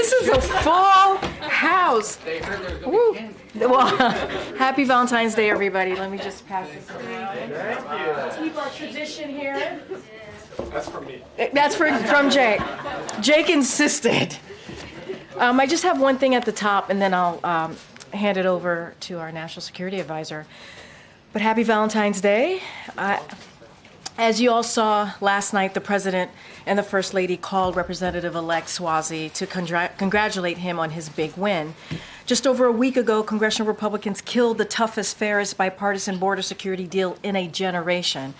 This is a full house. They heard there was going to be candy. Well, happy Valentine's Day, everybody. Let me just pass this around. Keep our tradition here. That's from me. That's from Jake. Jake insisted. I just have one thing at the top, and then I'll hand it over to our National Security Advisor. But happy Valentine's Day. As you all saw last night, the President and the First Lady called Representative-elect Swazi to congratulate him on his big win. Just over a week ago, Congressional Republicans killed the toughest, fairest bipartisan border security deal in a generation.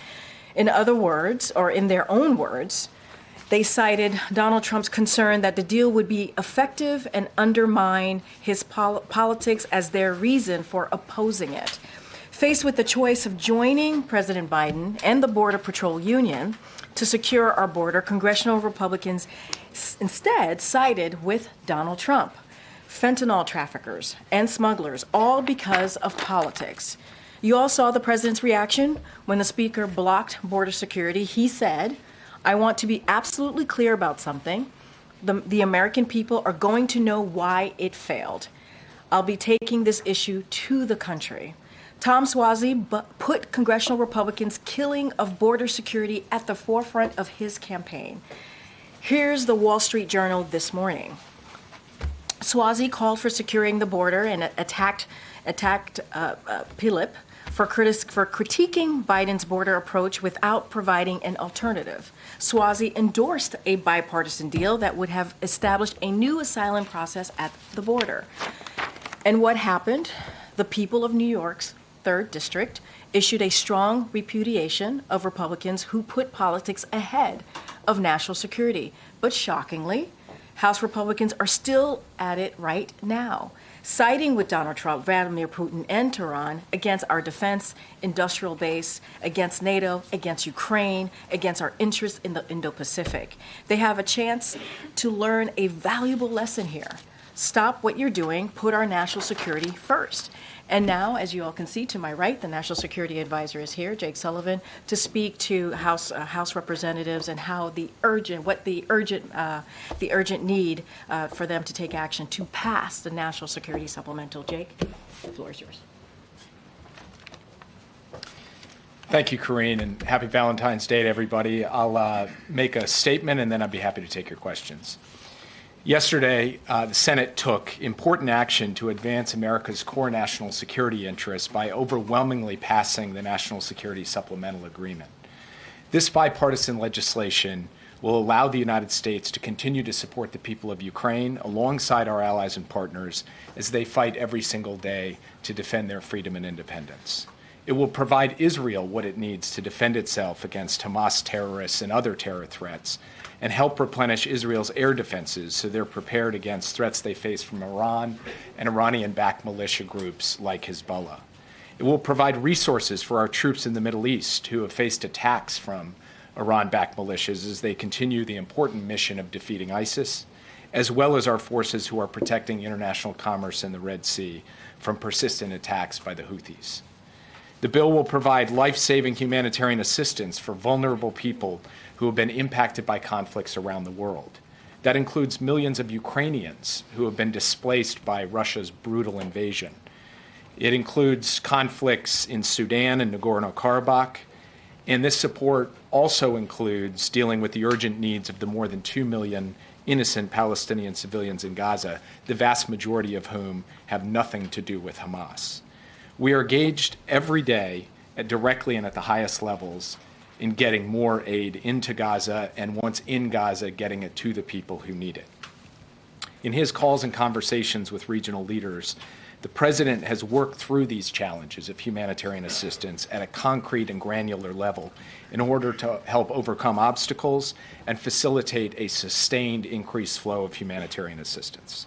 In other words, or in their own words, they cited Donald Trump's concern that the deal would be effective and undermine his politics as their reason for opposing it. Faced with the choice of joining President Biden and the Border Patrol Union to secure our border, Congressional Republicans instead sided with Donald Trump. Fentanyl traffickers and smugglers, all because of politics. You all saw the president's reaction when the speaker blocked border security. He said, "I want to be absolutely clear about something. The American people are going to know why it failed. I'll be taking this issue to the country." Tom Swazi put congressional Republicans' killing of border security at the forefront of his campaign. Here's the Wall Street Journal this morning. Swazi called for securing the border and attacked Pilip for critiquing Biden's border approach without providing an alternative. Swazi endorsed a bipartisan deal that would have established a new asylum process at the border. And what happened? The people of New York's 3rd District issued a strong repudiation of Republicans who put politics ahead of national security. But shockingly, House Republicans are still at it right now, siding with Donald Trump, Vladimir Putin, and Tehran against our defense industrial base, against NATO, against Ukraine, against our interests in the Indo-Pacific. They have a chance to learn a valuable lesson here. Stop what you're doing, put our national security first. And now, as you all can see to my right, the National Security Advisor is here, Jake Sullivan, to speak to House representatives and how the urgent need for them to take action to pass the National Security Supplemental. Jake, the floor is yours. Thank you, Karine, and happy Valentine's Day to everybody. I'll make a statement, and then I'd be happy to take your questions. Yesterday, the Senate took important action to advance America's core national security interests by overwhelmingly passing the National Security Supplemental Agreement. This bipartisan legislation will allow the United States to continue to support the people of Ukraine alongside our allies and partners as they fight every single day to defend their freedom and independence. It will provide Israel what it needs to defend itself against Hamas terrorists and other terror threats, and help replenish Israel's air defenses so they're prepared against threats they face from Iran and Iranian-backed militia groups like Hezbollah. It will provide resources for our troops in the Middle East who have faced attacks from Iran-backed militias as they continue the important mission of defeating ISIS, as well as our forces who are protecting international commerce in the Red Sea from persistent attacks by the Houthis. The bill will provide life-saving humanitarian assistance for vulnerable people who have been impacted by conflicts around the world. That includes millions of Ukrainians who have been displaced by Russia's brutal invasion. It includes conflicts in Sudan and Nagorno-Karabakh, and this support also includes dealing with the urgent needs of the more than 2 million innocent Palestinian civilians in Gaza, the vast majority of whom have nothing to do with Hamas. We are engaged every day, directly and at the highest levels, in getting more aid into Gaza, and once in Gaza, getting it to the people who need it. In his calls and conversations with regional leaders, the President has worked through these challenges of humanitarian assistance at a concrete and granular level in order to help overcome obstacles and facilitate a sustained increased flow of humanitarian assistance.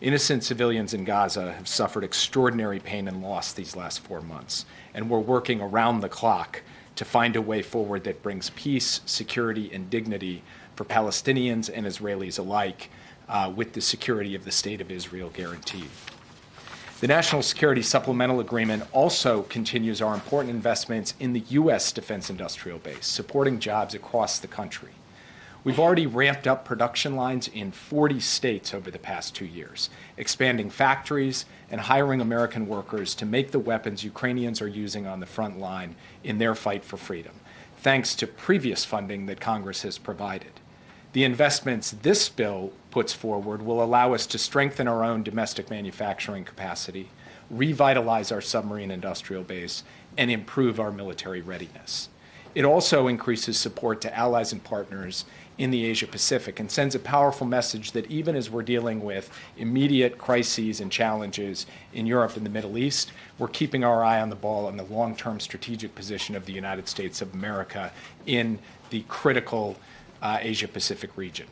Innocent civilians in Gaza have suffered extraordinary pain and loss these last 4 months, and we're working around the clock to find a way forward that brings peace, security, and dignity for Palestinians and Israelis alike, with the security of the State of Israel guaranteed. The National Security Supplemental Agreement also continues our important investments in the U.S. defense industrial base, supporting jobs across the country. We've already ramped up production lines in 40 states over the past 2 years, expanding factories and hiring American workers to make the weapons Ukrainians are using on the front line in their fight for freedom, thanks to previous funding that Congress has provided. The investments this bill puts forward will allow us to strengthen our own domestic manufacturing capacity, revitalize our submarine industrial base, and improve our military readiness. It also increases support to allies and partners in the Asia-Pacific and sends a powerful message that even as we're dealing with immediate crises and challenges in Europe and the Middle East, we're keeping our eye on the ball on the long-term strategic position of the United States of America in the critical Asia-Pacific region.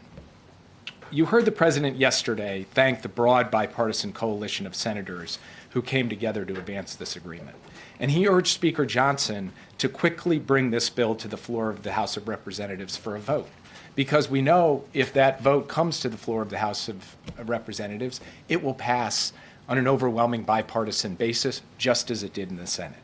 You heard the President yesterday thank the broad bipartisan coalition of senators who came together to advance this agreement. And he urged Speaker Johnson to quickly bring this bill to the floor of the House of Representatives for a vote. Because we know if that vote comes to the floor of the House of Representatives, it will pass on an overwhelming bipartisan basis, just as it did in the Senate.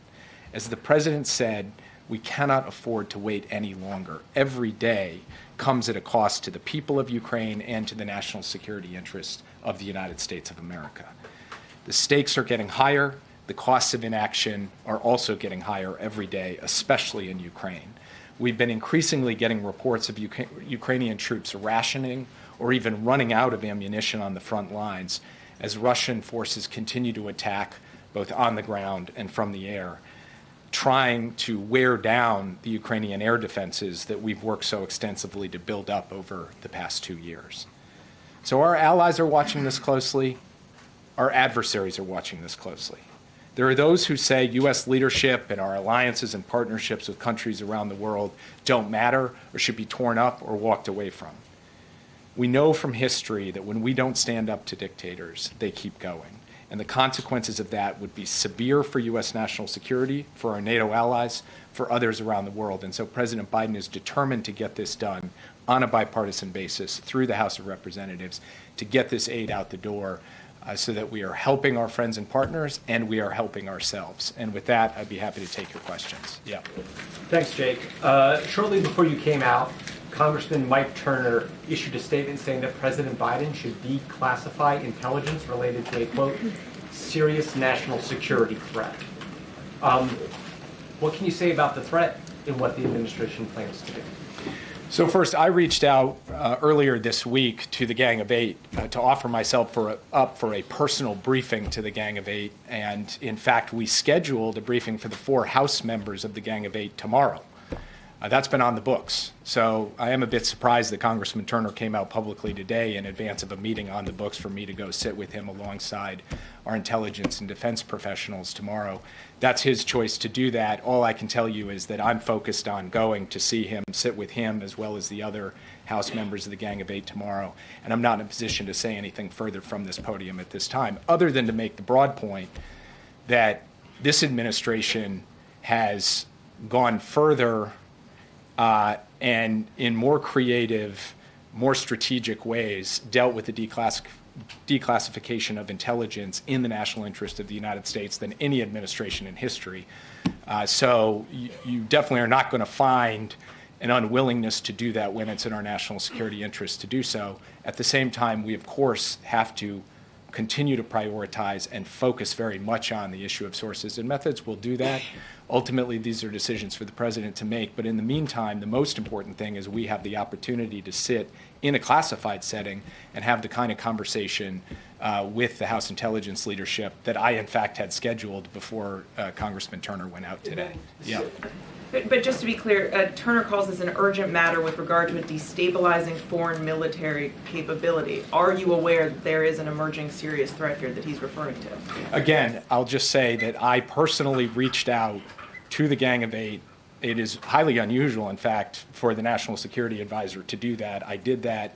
As the President said, we cannot afford to wait any longer. Every day comes at a cost to the people of Ukraine and to the national security interests of the United States of America. The stakes are getting higher. The costs of inaction are also getting higher every day, especially in Ukraine. We've been increasingly getting reports of Ukrainian troops rationing or even running out of ammunition on the front lines as Russian forces continue to attack both on the ground and from the air, trying to wear down the Ukrainian air defenses that we've worked so extensively to build up over the past 2 years. So our allies are watching this closely. Our adversaries are watching this closely. There are those who say U.S. leadership and our alliances and partnerships with countries around the world don't matter or should be torn up or walked away from. We know from history that when we don't stand up to dictators, they keep going. And the consequences of that would be severe for U.S. national security, for our NATO allies, for others around the world. And so President Biden is determined to get this done on a bipartisan basis through the House of Representatives to get this aid out the door so that we are helping our friends and partners and we are helping ourselves. And with that, I'd be happy to take your questions. Yeah. Thanks, Jake. Shortly before you came out, Congressman Mike Turner issued a statement saying that President Biden should declassify intelligence related to a, quote, serious national security threat. What can you say about the threat and what the administration plans to do? So first, I reached out earlier this week to the Gang of Eight to offer myself up for a personal briefing to the Gang of Eight. And in fact, we scheduled a briefing for the 4 House members of the Gang of Eight tomorrow. That's been on the books. So I am a bit surprised that Congressman Turner came out publicly today in advance of a meeting on the books for me to go sit with him alongside our intelligence and defense professionals tomorrow. That's his choice to do that. All I can tell you is that I'm focused on going to see him, sit with him, as well as the other House members of the Gang of Eight tomorrow. And I'm not in a position to say anything further from this podium at this time, other than to make the broad point that this administration has gone further and in more creative, more strategic ways dealt with the declassification of intelligence in the national interest of the United States than any administration in history. So you definitely are not going to find an unwillingness to do that when it's in our national security interest to do so. At the same time, we, of course, have to continue to prioritize and focus very much on the issue of sources and methods. We'll do that. Ultimately, these are decisions for the president to make. But in the meantime, the most important thing is we have the opportunity to sit in a classified setting and have the kind of conversation with the House intelligence leadership that I, in fact, had scheduled before Congressman Turner went out today. Yeah. But just to be clear, Turner calls this an urgent matter with regard to a destabilizing foreign military capability. Are you aware that there is an emerging serious threat here that he's referring to? Again, I'll just say that I personally reached out to the Gang of Eight. It is highly unusual, in fact, for the National Security Advisor to do that. I did that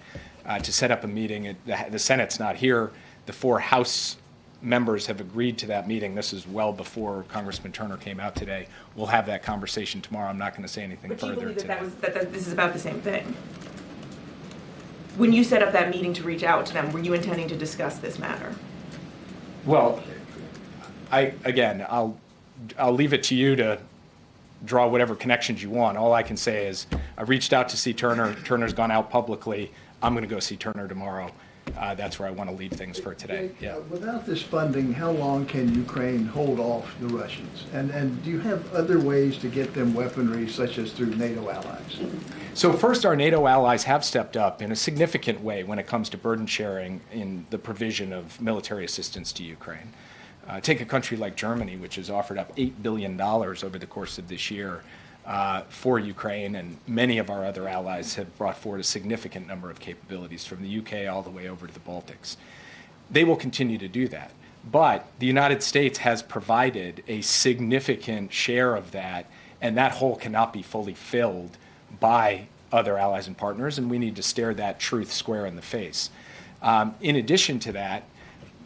to set up a meeting. The Senate's not here. The 4 House members have agreed to that meeting. This is well before Congressman Turner came out today. We'll have that conversation tomorrow. I'm not going to say anything further today. But do you believe that this is about the same thing? When you set up that meeting to reach out to them, were you intending to discuss this matter? Well, I'll leave it to you to draw whatever connections you want. All I can say is I reached out to see Turner. Turner's gone out publicly. I'm going to go see Turner tomorrow. That's where I want to leave things for today. Yeah. Without this funding, how long can Ukraine hold off the Russians? And do you have other ways to get them weaponry, such as through NATO allies? So first, our NATO allies have stepped up in a significant way when it comes to burden sharing in the provision of military assistance to Ukraine. Take a country like Germany, which has offered up $8 billion over the course of this year for Ukraine, and many of our other allies have brought forward a significant number of capabilities from the UK all the way over to the Baltics. They will continue to do that. But the United States has provided a significant share of that, and that hole cannot be fully filled by other allies and partners, and we need to stare that truth square in the face. In addition to that,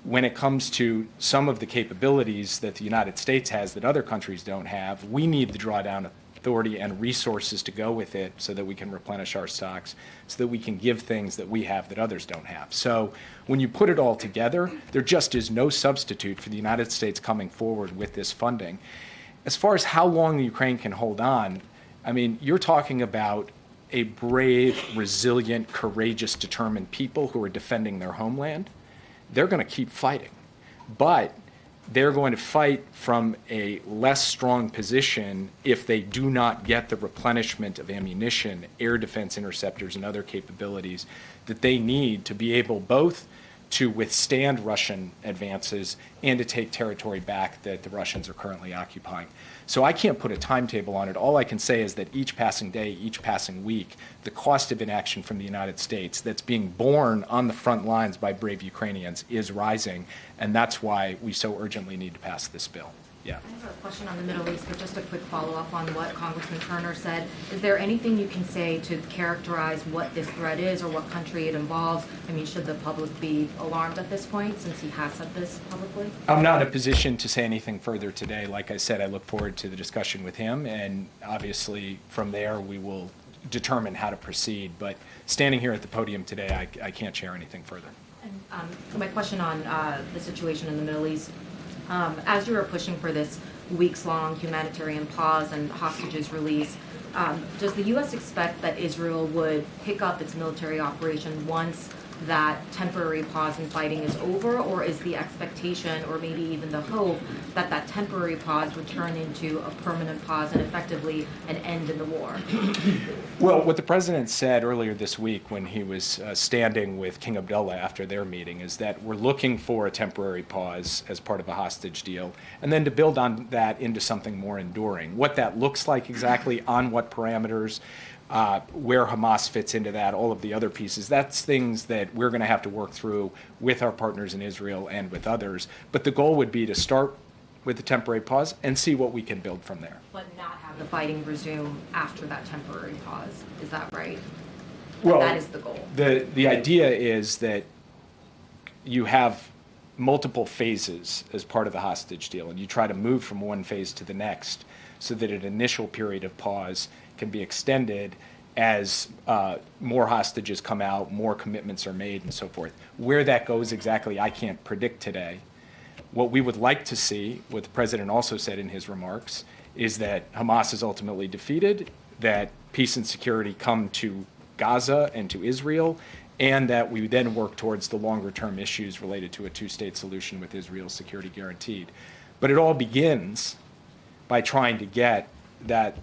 when it comes to some of the capabilities that the United States has that other countries don't have, we need the drawdown authority and resources to go with it so that we can replenish our stocks, so that we can give things that we have that others don't have. So when you put it all together, there just is no substitute for the United States coming forward with this funding. As far as how long Ukraine can hold on, I mean, you're talking about a brave, resilient, courageous, determined people who are defending their homeland. They're going to keep fighting, but they're going to fight from a less strong position if they do not get the replenishment of ammunition, air defense interceptors, and other capabilities that they need to be able both to withstand Russian advances and to take territory back that the Russians are currently occupying. So I can't put a timetable on it. All I can say is that each passing day, each passing week, the cost of inaction from the United States that's being borne on the front lines by brave Ukrainians is rising, and that's why we so urgently need to pass this bill. Yeah. I have a question on the Middle East, but just a quick follow-up on what Congressman Turner said. Is there anything you can say to characterize what this threat is or what country it involves? I mean, should the public be alarmed at this point, since he has said this publicly? I'm not in a position to say anything further today. Like I said, I look forward to the discussion with him, and obviously from there we will determine how to proceed. But standing here at the podium today, I can't share anything further. And my question on the situation in the Middle East. As you are pushing for this weeks-long humanitarian pause and hostages release, does the U.S. expect that Israel would pick up its military operation once that temporary pause in fighting is over, or is the expectation, or maybe even the hope, that that temporary pause would turn into a permanent pause and effectively an end in the war? Well, what the president said earlier this week when he was standing with King Abdullah after their meeting is that we're looking for a temporary pause as part of a hostage deal, and then to build on that into something more enduring. What that looks like exactly, on what parameters, where Hamas fits into that, all of the other pieces, that's things that we're going to have to work through with our partners in Israel and with others. But the goal would be to start with the temporary pause and see what we can build from there. But not have the fighting resume after that temporary pause. Is that right? Well, that is the goal. The idea is that you have multiple phases as part of the hostage deal, and you try to move from one phase to the next so that an initial period of pause can be extended as more hostages come out, more commitments are made, and so forth. Where that goes exactly, I can't predict today. What we would like to see, what the president also said in his remarks, is that Hamas is ultimately defeated, that peace and security come to Gaza and to Israel, and that we then work towards the longer-term issues related to a two-state solution with Israel's security guaranteed. But it all begins by trying to get that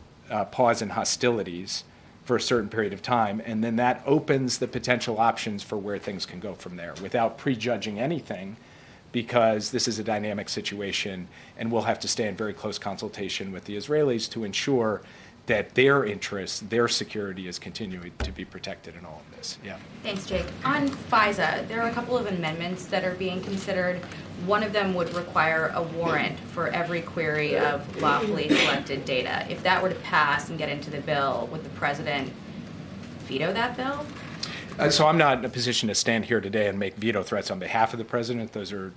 pause in hostilities for a certain period of time, and then that opens the potential options for where things can go from there without prejudging anything, because this is a dynamic situation, and we'll have to stay in very close consultation with the Israelis to ensure that their interests, their security is continuing to be protected in all of this. Yeah. Thanks, Jake. On FISA, there are a couple of amendments that are being considered. One of them would require a warrant for every query of lawfully collected data. If that were to pass and get into the bill, would the president veto that bill? So I'm not in a position to stand here today and make veto threats on behalf of the president. Those are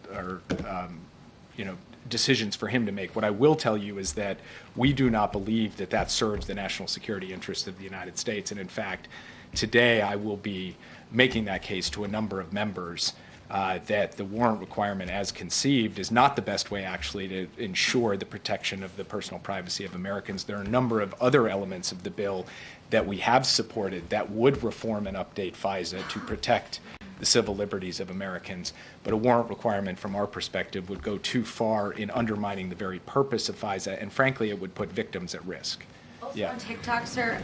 decisions for him to make. What I will tell you is that we do not believe that that serves the national security interests of the United States. And in fact, today I will be making that case to a number of members that the warrant requirement as conceived is not the best way actually to ensure the protection of the personal privacy of Americans. There are a number of other elements of the bill that we have supported that would reform and update FISA to protect the civil liberties of Americans, but a warrant requirement from our perspective would go too far in undermining the very purpose of FISA, and frankly, it would put victims at risk. Also on TikTok, sir,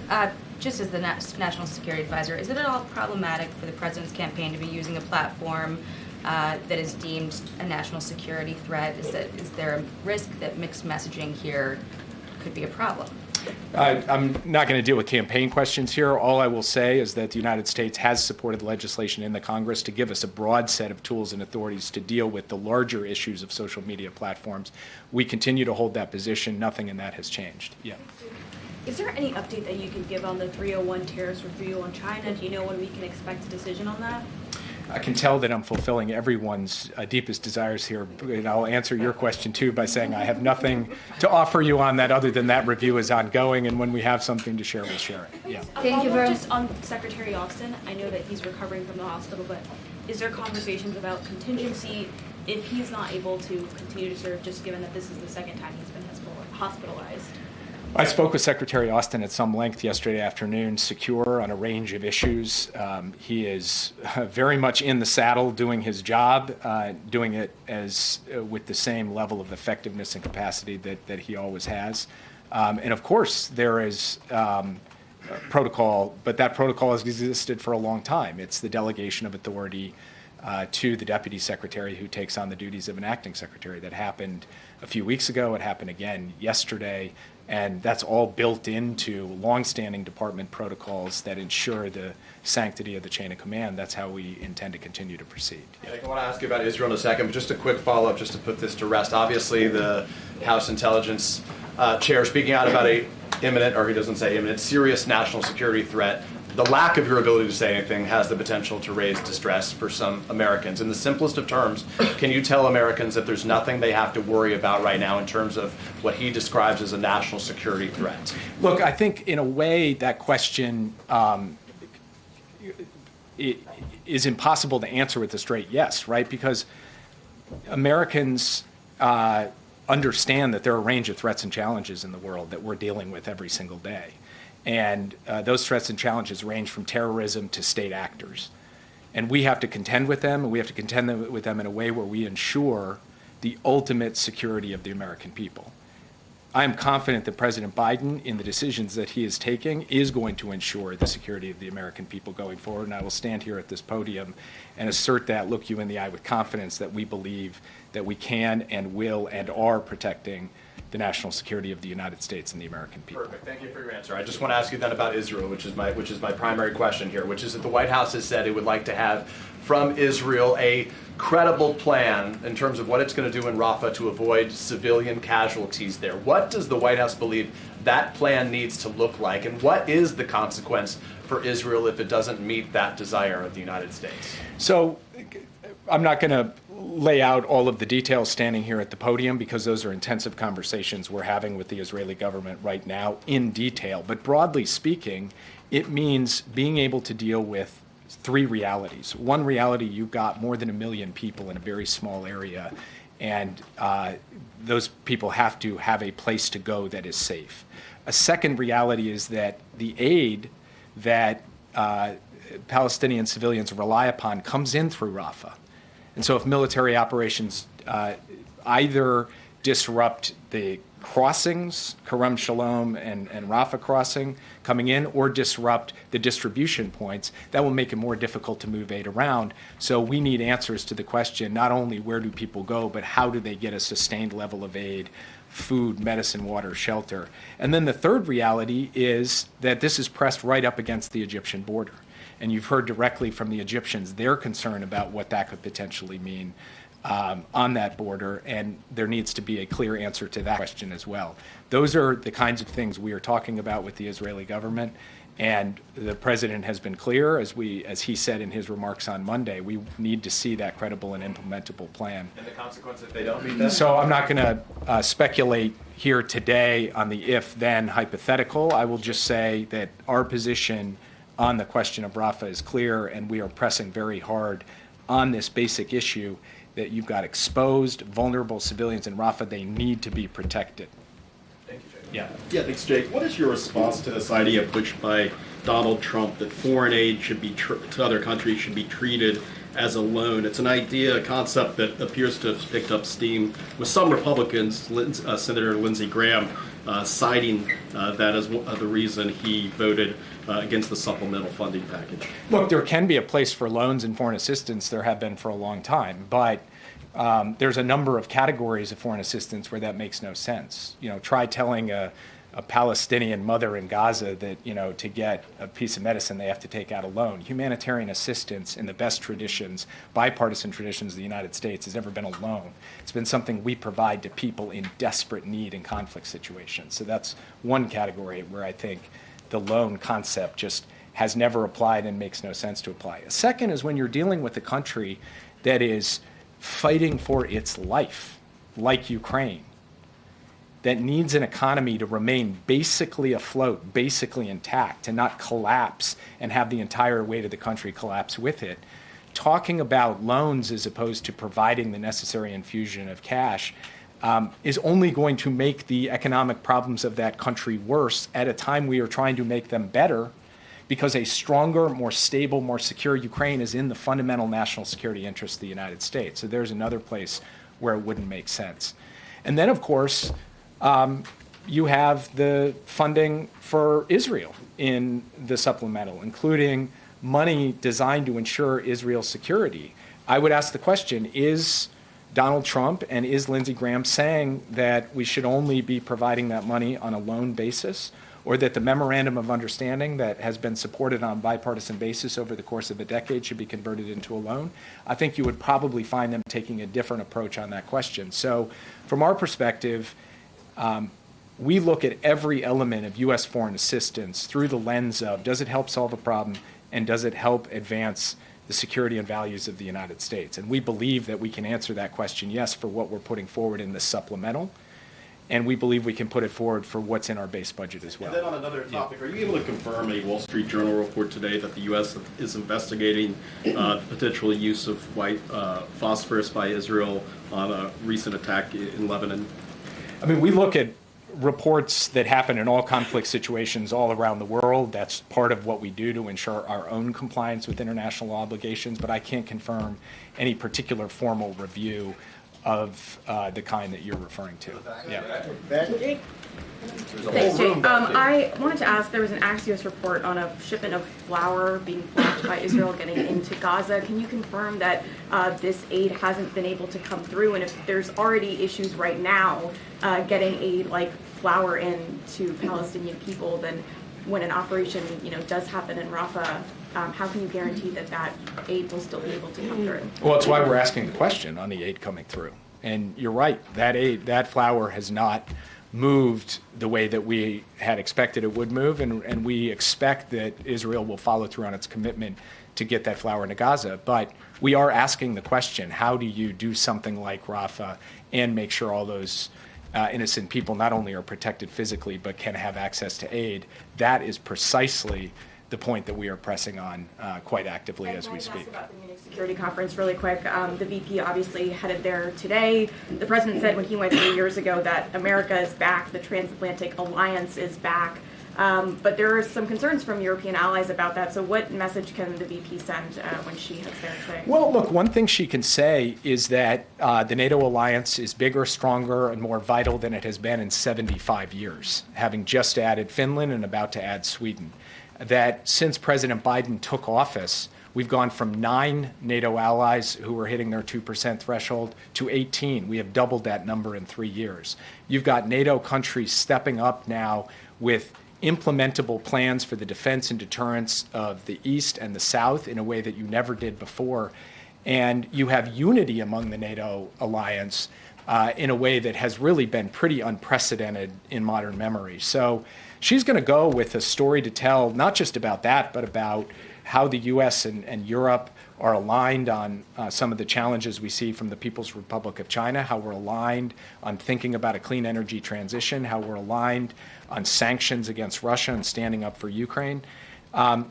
just as the National Security Advisor, is it at all problematic for the president's campaign to be using a platform that is deemed a national security threat? Is there a risk that mixed messaging here could be a problem? I'm not going to deal with campaign questions here. All I will say is that the United States has supported legislation in the Congress to give us a broad set of tools and authorities to deal with the larger issues of social media platforms. We continue to hold that position. Nothing in that has changed. Yeah. Is there any update that you can give on the 301 tariffs review on China? Do you know when we can expect a decision on that? I can tell that I'm fulfilling everyone's deepest desires here, and I'll answer your question too by saying I have nothing to offer you on that other than that review is ongoing, and when we have something to share, we'll share it. Yeah. Thank you very much. Just on Secretary Austin, I know that he's recovering from the hospital, but is there conversations about contingency if he's not able to continue to serve, just given that this is the second time he's been hospitalized? I spoke with Secretary Austin at some length yesterday afternoon, secure on a range of issues. He is very much in the saddle doing his job, doing it as with the same level of effectiveness and capacity that he always has. And of course, there is protocol, but that protocol has existed for a long time. It's the delegation of authority to the deputy secretary who takes on the duties of an acting secretary. That happened a few weeks ago. It happened again yesterday. And that's all built into longstanding department protocols that ensure the sanctity of the chain of command. That's how we intend to continue to proceed. Yeah. I want to ask you about Israel in a second, but just a quick follow-up just to put this to rest. Obviously, the House Intelligence Chair speaking out about a imminent, or he doesn't say imminent, serious national security threat. The lack of your ability to say anything has the potential to raise distress for some Americans. In the simplest of terms, can you tell Americans that there's nothing they have to worry about right now in terms of what he describes as a national security threat? Look, I think in a way that question is impossible to answer with a straight yes, right? Because Americans understand that there are a range of threats and challenges in the world that we're dealing with every single day. And those threats and challenges range from terrorism to state actors. And we have to contend with them, and we have to contend with them in a way where we ensure the ultimate security of the American people. I am confident that President Biden, in the decisions that he is taking, is going to ensure the security of the American people going forward. And I will stand here at this podium and assert that, look you in the eye with confidence, that we believe that we can and will and are protecting the national security of the United States and the American people. Perfect. Thank you for your answer. I just want to ask you then about Israel, which is my primary question here, which is that the White House has said it would like to have from Israel a credible plan in terms of what it's going to do in Rafah to avoid civilian casualties there. What does the White House believe that plan needs to look like, and what is the consequence for Israel if it doesn't meet that desire of the United States? So I'm not going to lay out all of the details standing here at the podium because those are intensive conversations we're having with the Israeli government right now in detail. But broadly speaking, it means being able to deal with three realities. One reality, you've got more than 1 million people in a very small area, and those people have to have a place to go that is safe. A second reality is that the aid that Palestinian civilians rely upon comes in through Rafah. And so if military operations either disrupt the crossings, Kerem Shalom and Rafah crossing coming in, or disrupt the distribution points, that will make it more difficult to move aid around. So we need answers to the question, not only where do people go, but how do they get a sustained level of aid, food, medicine, water, shelter. And then the third reality is that this is pressed right up against the Egyptian border. And you've heard directly from the Egyptians their concern about what that could potentially mean on that border, and there needs to be a clear answer to that question as well. Those are the kinds of things we are talking about with the Israeli government, and the president has been clear, as he said in his remarks on Monday, we need to see that credible and implementable plan. And the consequence if they don't meet that? So I'm not going to speculate here today on the if-then hypothetical. I will just say that our position on the question of Rafah is clear, and we are pressing very hard on this basic issue that you've got exposed, vulnerable civilians in Rafah. They need to be protected. Thank you, Jake. Yeah. Yeah, thanks, Jake. What is your response to this idea pushed by Donald Trump that foreign aid should be to other countries should be treated as a loan? It's an idea, a concept that appears to have picked up steam with some Republicans, Senator Lindsey Graham, citing that as the reason he voted against the supplemental funding package. Look, there can be a place for loans and foreign assistance. There have been for a long time, but there's a number of categories of foreign assistance where that makes no sense. You know, try telling a Palestinian mother in Gaza that, you know, to get a piece of medicine they have to take out a loan. Humanitarian assistance in the best traditions, bipartisan traditions of the United States has never been a loan. It's been something we provide to people in desperate need in conflict situations. So that's one category where I think the loan concept just has never applied and makes no sense to apply. A second is when you're dealing with a country that is fighting for its life, like Ukraine, that needs an economy to remain basically afloat, basically intact, and not collapse and have the entire weight of the country collapse with it. Talking about loans as opposed to providing the necessary infusion of cash is only going to make the economic problems of that country worse at a time we are trying to make them better, because a stronger, more stable, more secure Ukraine is in the fundamental national security interests of the United States. So there's another place where it wouldn't make sense. And then, of course, you have the funding for Israel in the supplemental, including money designed to ensure Israel's security. I would ask the question, is Donald Trump and is Lindsey Graham saying that we should only be providing that money on a loan basis, or that the memorandum of understanding that has been supported on a bipartisan basis over the course of a decade should be converted into a loan? I think you would probably find them taking a different approach on that question. So from our perspective, we look at every element of U.S. foreign assistance through the lens of, does it help solve a problem, and does it help advance the security and values of the United States? And we believe that we can answer that question, yes, for what we're putting forward in the supplemental, and we believe we can put it forward for what's in our base budget as well. And then on another topic, are you able to confirm a Wall Street Journal report today that the U.S. is investigating potential use of white phosphorus by Israel on a recent attack in Lebanon? I mean, we look at reports that happen in all conflict situations all around the world. That's part of what we do to ensure our own compliance with international obligations, but I can't confirm any particular formal review of the kind that you're referring to. Yeah. Thanks, Jake. I wanted to ask, there was an Axios report on a shipment of flour being blocked by Israel getting into Gaza. Can you confirm that this aid hasn't been able to come through? And if there's already issues right now getting aid like flour in to Palestinian people, then when an operation does happen in Rafah, how can you guarantee that that aid will still be able to come through? Well, that's why we're asking the question on the aid coming through. And you're right, that aid, that flour has not moved the way that we had expected it would move, and we expect that Israel will follow through on its commitment to get that flour into Gaza. But we are asking the question, how do you do something like Rafah and make sure all those innocent people not only are protected physically but can have access to aid? That is precisely the point that we are pressing on quite actively as we speak. About the Munich Security Conference really quick. The VP obviously headed there today. The president said when he went 3 years ago that America is back, the Transatlantic Alliance is back. But there are some concerns from European allies about that. So what message can the VP send when she heads there today? Well, look, one thing she can say is that the NATO alliance is bigger, stronger, and more vital than it has been in 75 years, having just added Finland and about to add Sweden. That since President Biden took office, we've gone from 9 NATO allies who were hitting their 2% threshold to 18. We have doubled that number in 3 years. You've got NATO countries stepping up now with implementable plans for the defense and deterrence of the East and the South in a way that you never did before. And you have unity among the NATO alliance in a way that has really been pretty unprecedented in modern memory. So she's going to go with a story to tell, not just about that, but about how the U.S. and Europe are aligned on some of the challenges we see from the People's Republic of China, how we're aligned on thinking about a clean energy transition, how we're aligned on sanctions against Russia and standing up for Ukraine. But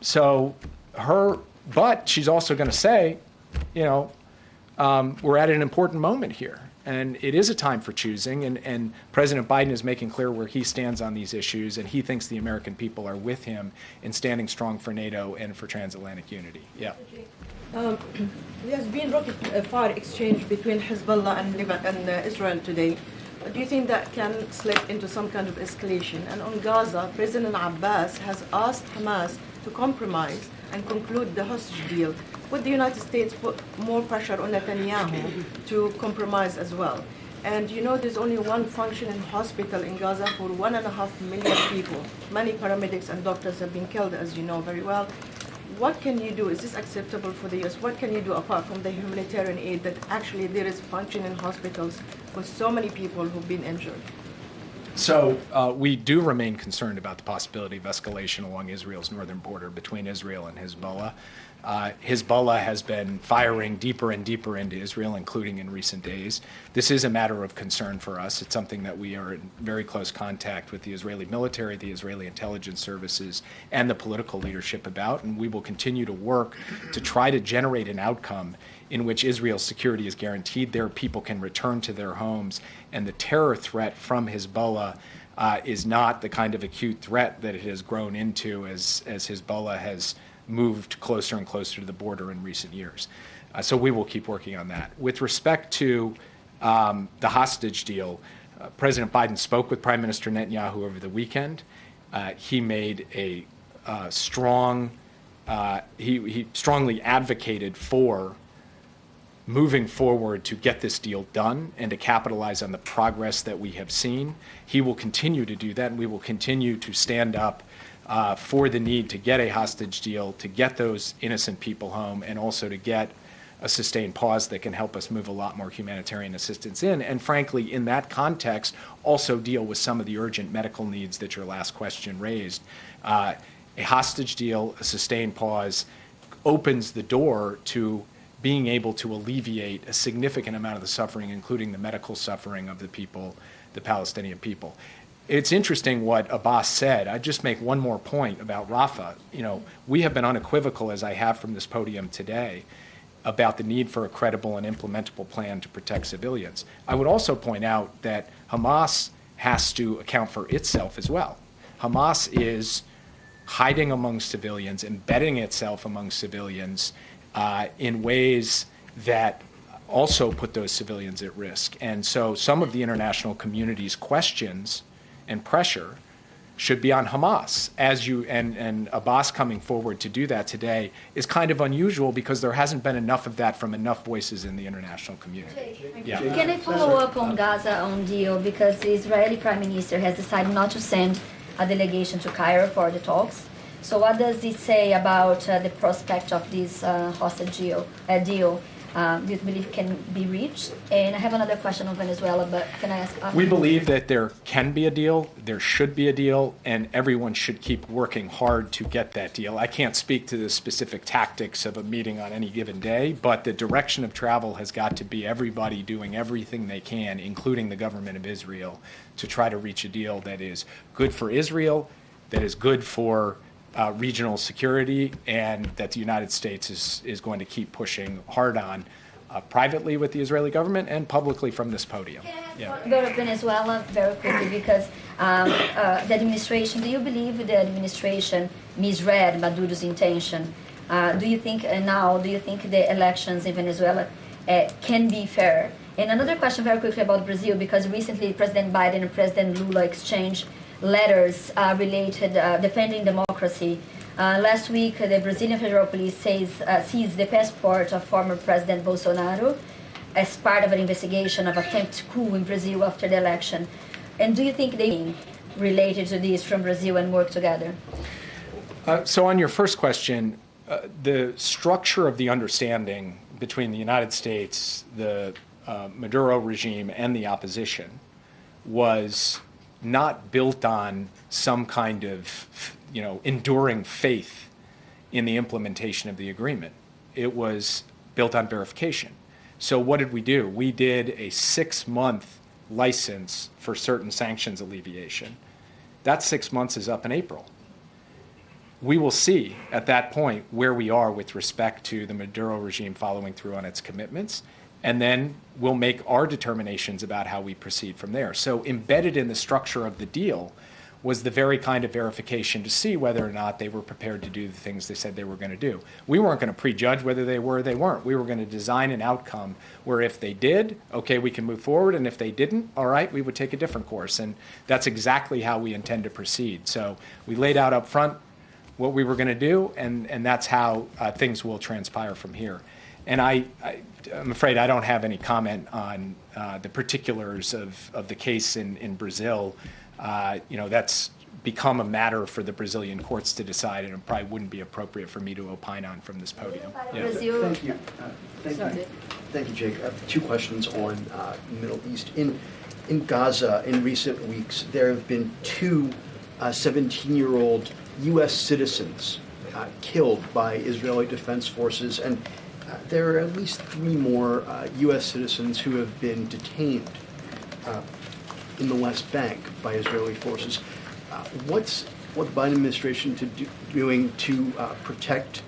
she's also going to say, we're at an important moment here. And it is a time for choosing, and President Biden is making clear where he stands on these issues, and he thinks the American people are with him in standing strong for NATO and for transatlantic unity. Yeah. There has been rocket fire exchange between Hezbollah and Israel today. Do you think that can slip into some kind of escalation? And on Gaza, President Abbas has asked Hamas to compromise and conclude the hostage deal. Would the United States put more pressure on Netanyahu to compromise as well? And there's only one functioning hospital in Gaza for 1.5 million people. Many paramedics and doctors have been killed, as you know very well. What can you do? Is this acceptable for the U.S.? What can you do apart from the humanitarian aid that actually there is functioning hospitals for so many people who've been injured? So we do remain concerned about the possibility of escalation along Israel's northern border between Israel and Hezbollah. Hezbollah has been firing deeper and deeper into Israel, including in recent days. This is a matter of concern for us. It's something that we are in very close contact with the Israeli military, the Israeli intelligence services, and the political leadership about, and we will continue to work to try to generate an outcome in which Israel's security is guaranteed, their people can return to their homes, and the terror threat from Hezbollah is not the kind of acute threat that it has grown into as Hezbollah has moved closer and closer to the border in recent years. So we will keep working on that. With respect to the hostage deal, President Biden spoke with Prime Minister Netanyahu over the weekend. He made a he strongly advocated for moving forward to get this deal done and to capitalize on the progress that we have seen. He will continue to do that, and we will continue to stand up for the need to get a hostage deal, to get those innocent people home, and also to get a sustained pause that can help us move a lot more humanitarian assistance in. And frankly, in that context, also deal with some of the urgent medical needs that your last question raised. A hostage deal, a sustained pause, opens the door to being able to alleviate a significant amount of the suffering, including the medical suffering of the people, the Palestinian people. It's interesting what Abbas said. I'd just make one more point about Rafah. We have been unequivocal, as I have from this podium today, about the need for a credible and implementable plan to protect civilians. I would also point out that Hamas has to account for itself as well. Hamas is hiding among civilians, embedding itself among civilians in ways that also put those civilians at risk. And so some of the international community's questions and pressure should be on Hamas. And Abbas coming forward to do that today is kind of unusual because there hasn't been enough of that from enough voices in the international community. Yeah. Can I follow up on Gaza on deal, because the Israeli Prime Minister has decided not to send a delegation to Cairo for the talks. So what does it say about the prospect of this hostage deal? Do you believe can be reached? And I have another question on Venezuela, but can I ask? We believe that there can be a deal, there should be a deal, and everyone should keep working hard to get that deal. I can't speak to the specific tactics of a meeting on any given day, but the direction of travel has got to be everybody doing everything they can, including the government of Israel, to try to reach a deal that is good for Israel, that is good for regional security, and that the United States is going to keep pushing hard on privately with the Israeli government and publicly from this podium. Go to Venezuela very quickly, because the administration, do you believe the administration misread Maduro's intention? Do you think the elections in Venezuela can be fair? And another question very quickly about Brazil, because recently President Biden and President Lula exchanged letters related defending democracy. Last week, the Brazilian Federal Police seized the passport of former President Bolsonaro as part of an investigation of attempted coup in Brazil after the election. And do you think they related to this from Brazil and work together? So on your first question, the structure of the understanding between the United States, the Maduro regime, and the opposition was not built on some kind of, enduring faith in the implementation of the agreement. It was built on verification. So what did we do? We did a 6-month license for certain sanctions alleviation. That 6 months is up in April. we will see at that point where we are with respect to the Maduro regime following through on its commitments, and then we'll make our determinations about how we proceed from there. So embedded in the structure of the deal was the very kind of verification to see whether or not they were prepared to do the things they said they were going to do. We weren't going to prejudge whether they were or they weren't. We were going to design an outcome where if they did, okay, we can move forward, and if they didn't, all right, we would take a different course. And that's exactly how we intend to proceed. So we laid out up front what we were going to do, and that's how things will transpire from here. And I'm afraid I don't have any comment on the particulars of the case in Brazil. That's become a matter for the Brazilian courts to decide, and it probably wouldn't be appropriate for me to opine on from this podium. Yeah. Brazil. Thank you. Thank you, Jake. Two questions on the Middle East. In Gaza, in recent weeks, there have been two 17-year-old U.S. citizens killed by Israeli Defense Forces, and there are at least 3 more U.S. citizens who have been detained in the West Bank by Israeli forces. What's the Biden administration doing to protect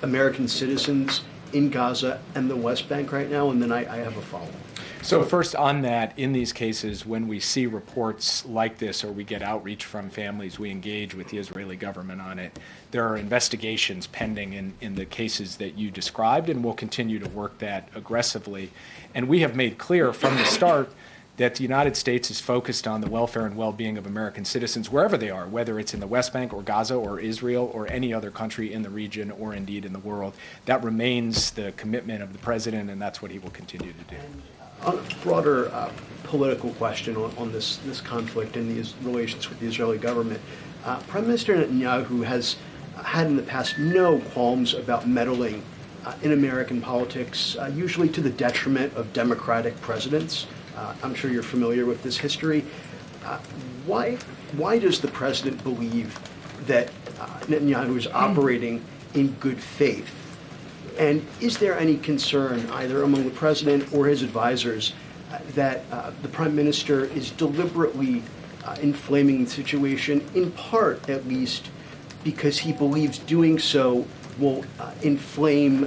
American citizens in Gaza and the West Bank right now? And then I have a follow-up. So first on that, in these cases, when we see reports like this or we get outreach from families, we engage with the Israeli government on it. There are investigations pending in the cases that you described, and we'll continue to work that aggressively. And we have made clear from the start that the United States is focused on the welfare and well-being of American citizens wherever they are, whether it's in the West Bank or Gaza or Israel or any other country in the region or indeed in the world. That remains the commitment of the president, and that's what he will continue to do. On a broader political question on this conflict and these relations with the Israeli government, Prime Minister Netanyahu has had in the past no qualms about meddling in American politics, usually to the detriment of Democratic presidents. I'm sure you're familiar with this history. Why does the president believe that Netanyahu is operating in good faith? And is there any concern, either among the president or his advisors, that the prime minister is deliberately inflaming the situation, in part at least, because he believes doing so will inflame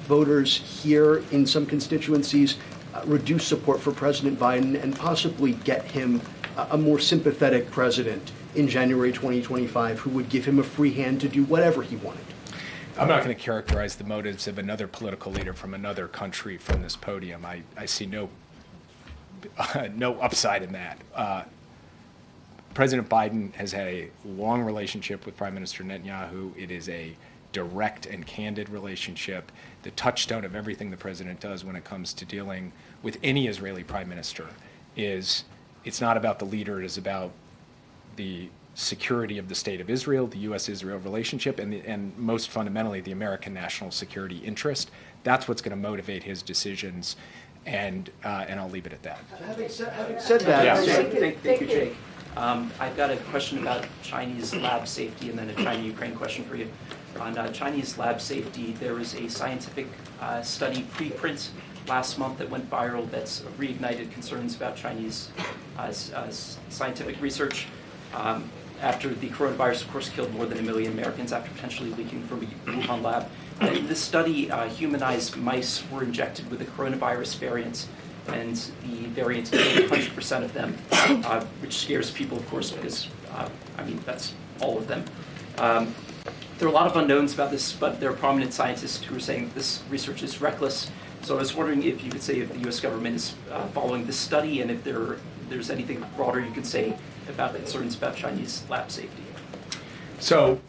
voters here in some constituencies, reduce support for President Biden, and possibly get him a more sympathetic president in January 2025 who would give him a free hand to do whatever he wanted? I'm not going to characterize the motives of another political leader from another country from this podium. I see no upside in that. President Biden has had a long relationship with Prime Minister Netanyahu. It is a direct and candid relationship. The touchstone of everything the president does when it comes to dealing with any Israeli prime minister is it's not about the leader, it is about the security of the state of Israel, the U.S.-Israel relationship, and most fundamentally, the American national security interest. That's what's going to motivate his decisions, and I'll leave it at that. Having said that, yeah. Thank you, Jake. I've got a question about Chinese lab safety and then a China-Ukraine question for you. On Chinese lab safety, there was a scientific study preprint last month that went viral that's reignited concerns about Chinese scientific research. After the coronavirus, of course, killed more than 1 million Americans after potentially leaking from a Wuhan lab. And in this study, humanized mice were injected with the coronavirus variant, and the variant killed 100% of them, which scares people, of course, because, that's all of them. There are a lot of unknowns about this, but there are prominent scientists who are saying that this research is reckless. So I was wondering if you could say if the U.S. government is following this study, and if there's anything broader you can say about concerns about Chinese lab safety. So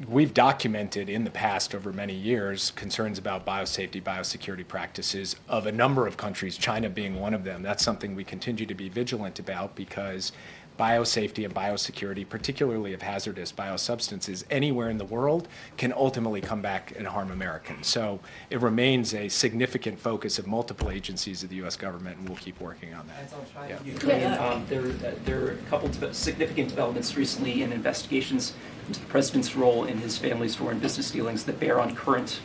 we've documented in the past over many years concerns about biosafety, biosecurity practices of a number of countries, China being one of them. That's something we continue to be vigilant about because biosafety and biosecurity, particularly of hazardous biosubstances anywhere in the world, can ultimately come back and harm Americans. So it remains a significant focus of multiple agencies of the U.S. government, and we'll keep working on that. Yeah. There are a couple of significant developments recently in investigations into the president's role in his family's foreign business dealings that bear on current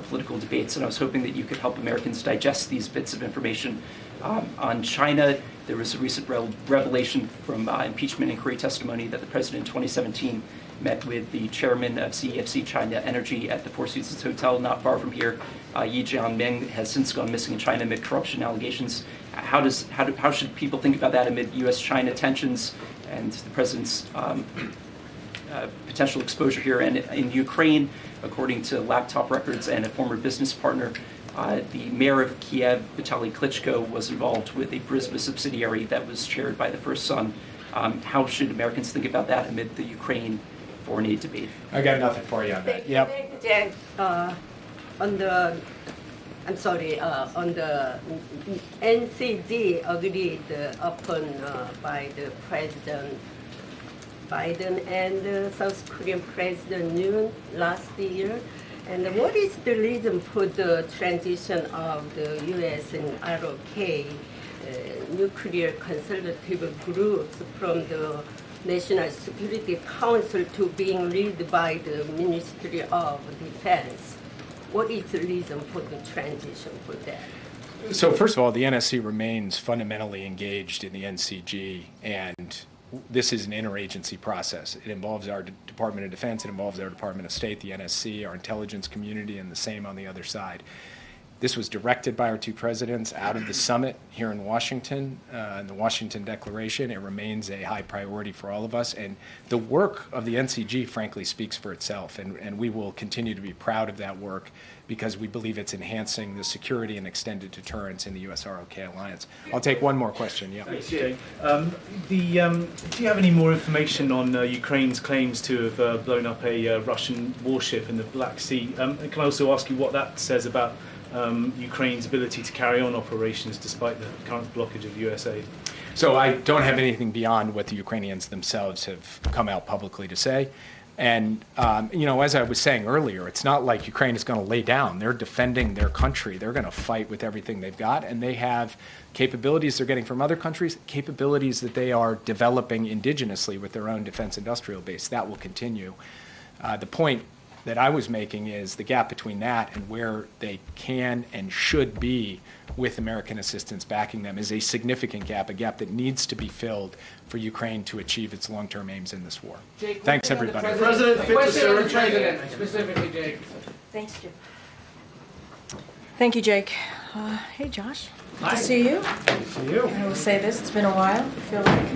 political debates, and I was hoping that you could help Americans digest these bits of information. On China, there was a recent revelation from impeachment inquiry testimony that the president in 2017 met with the chairman of CEFC China Energy at the Four Seasons Hotel not far from here. Yi Jianming has since gone missing in China amid corruption allegations. How should people think about that amid U.S.-China tensions and the president's potential exposure here? And in Ukraine, according to laptop records and a former business partner, the mayor of Kiev, Vitaly Klitschko, was involved with a Burisma subsidiary that was chaired by the first son. How should Americans think about that amid the Ukraine foreign aid debate? I got nothing for you on that. Yep. Jack, on the NCG agreed upon by the President Biden and the South Korean President Yoon last year. And what is the reason for the transition of the U.S. and ROK nuclear consultative groups from the National Security Council to being led by the Ministry of Defense? What is the reason for the transition for that? So first of all, the NSC remains fundamentally engaged in the NCG, and this is an interagency process. It involves our Department of Defense, it involves our Department of State, the NSC, our intelligence community, and the same on the other side. This was directed by our two presidents out of the summit here in Washington, in the Washington Declaration. It remains a high priority for all of us. And the work of the NCG, frankly, speaks for itself. And we will continue to be proud of that work because we believe it's enhancing the security and extended deterrence in the U.S.-ROK alliance. I'll take one more question. Yeah. Thanks, Jay. Do you have any more information on Ukraine's claims to have blown up a Russian warship in the Black Sea? And can I also ask you what that says about Ukraine's ability to carry on operations despite the current blockage of US aid? So I don't have anything beyond what the Ukrainians themselves have come out publicly to say. And, as I was saying earlier, it's not like Ukraine is going to lay down. They're defending their country. They're going to fight with everything they've got. And they have capabilities they're getting from other countries, capabilities that they are developing indigenously with their own defense industrial base. That will continue. The point that I was making is the gap between that and where they can and should be with American assistance backing them is a significant gap, a gap that needs to be filled for Ukraine to achieve its long-term aims in this war. Jake, thanks, everybody. President fit to serve. President, specifically, Jake. Thanks, Jim. Thank you, Jake. Hey, Josh. Good to see you. Good to see you. I will say this, it's been a while. I feel like...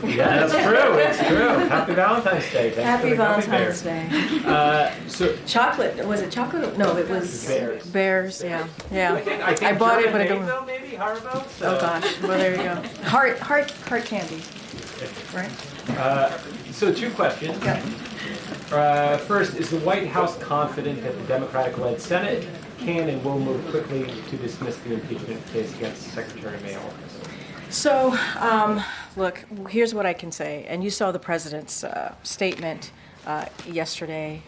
Yeah, that's true. It's true. Happy Valentine's Day. Thanks Happy for the Valentine's Day. Chocolate. Was it chocolate? No, it was bears. Yeah, yeah. I bought it, but I don't. Though, maybe Haribo. Oh gosh. Well, there you go. Heart candy. Right. So 2 questions. Yeah. First, is the White House confident that the Democratic-led Senate can and will move quickly to dismiss the impeachment case against Secretary Mayor? So, look, here's what I can say. And you saw the president's statement yesterday,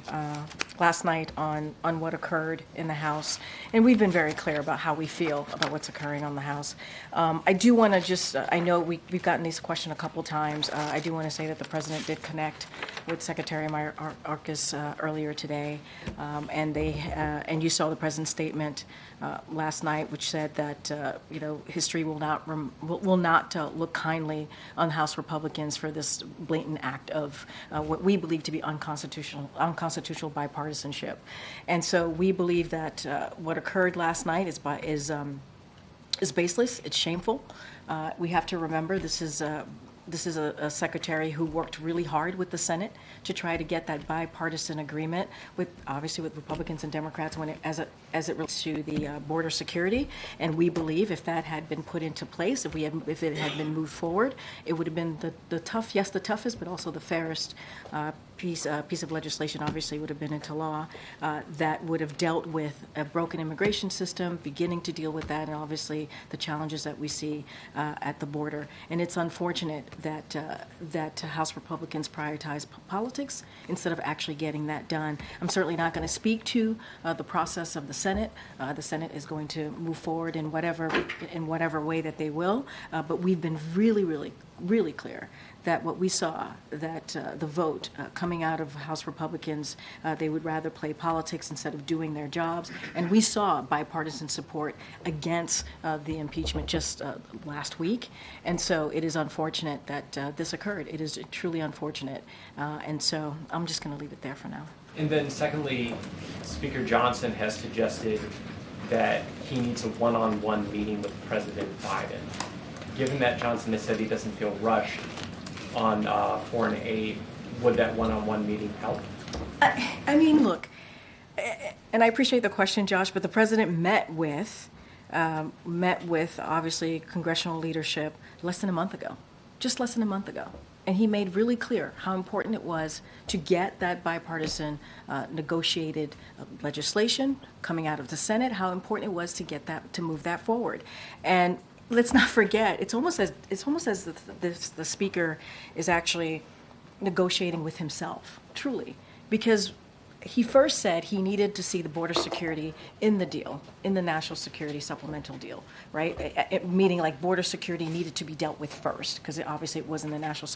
last night on what occurred in the House. And we've been very clear about how we feel about what's occurring on the House. I do want to just, I know we've gotten this question a couple times. I do want to say that the president did connect with Secretary Mayorkas earlier today. And you saw the president's statement last night, which said that, history will not look kindly on House Republicans for this blatant act of what we believe to be unconstitutional bipartisanship. And so we believe that what occurred last night is baseless. It's shameful. We have to remember this is a secretary who worked really hard with the Senate to try to get that bipartisan agreement obviously with Republicans and Democrats as it relates to the border security. And we believe if that had been put into place, if it had been moved forward, it would have been the toughest, but also the fairest piece of legislation. Obviously would have been into law that would have dealt with a broken immigration system, beginning to deal with that, and obviously the challenges that we see at the border. And it's unfortunate that House Republicans prioritize politics instead of actually getting that done. I'm certainly not going to speak to the process of the Senate. The Senate is going to move forward in whatever way that they will. But we've been really, really, really clear that what we saw, that the vote coming out of House Republicans, they would rather play politics instead of doing their jobs. And we saw bipartisan support against the impeachment just last week. And so it is unfortunate that this occurred. It is truly unfortunate. And so I'm just going to leave it there for now. And then secondly, Speaker Johnson has suggested that he needs a one-on-one meeting with President Biden. Given that Johnson has said he doesn't feel rushed on foreign aid, would that one-on-one meeting help? I mean, look, and I appreciate the question, Josh, but the president met with obviously congressional leadership less than a month ago, just less than a month ago. And he made really clear how important it was to get that bipartisan negotiated legislation coming out of the Senate, how important it was to get that, to move that forward. And let's not forget, it's almost as the speaker is actually negotiating with himself, truly, because he first said he needed to see the border security in the deal, in the national security supplemental deal, right? Meaning like border security needed to be dealt with first, because obviously it was in the national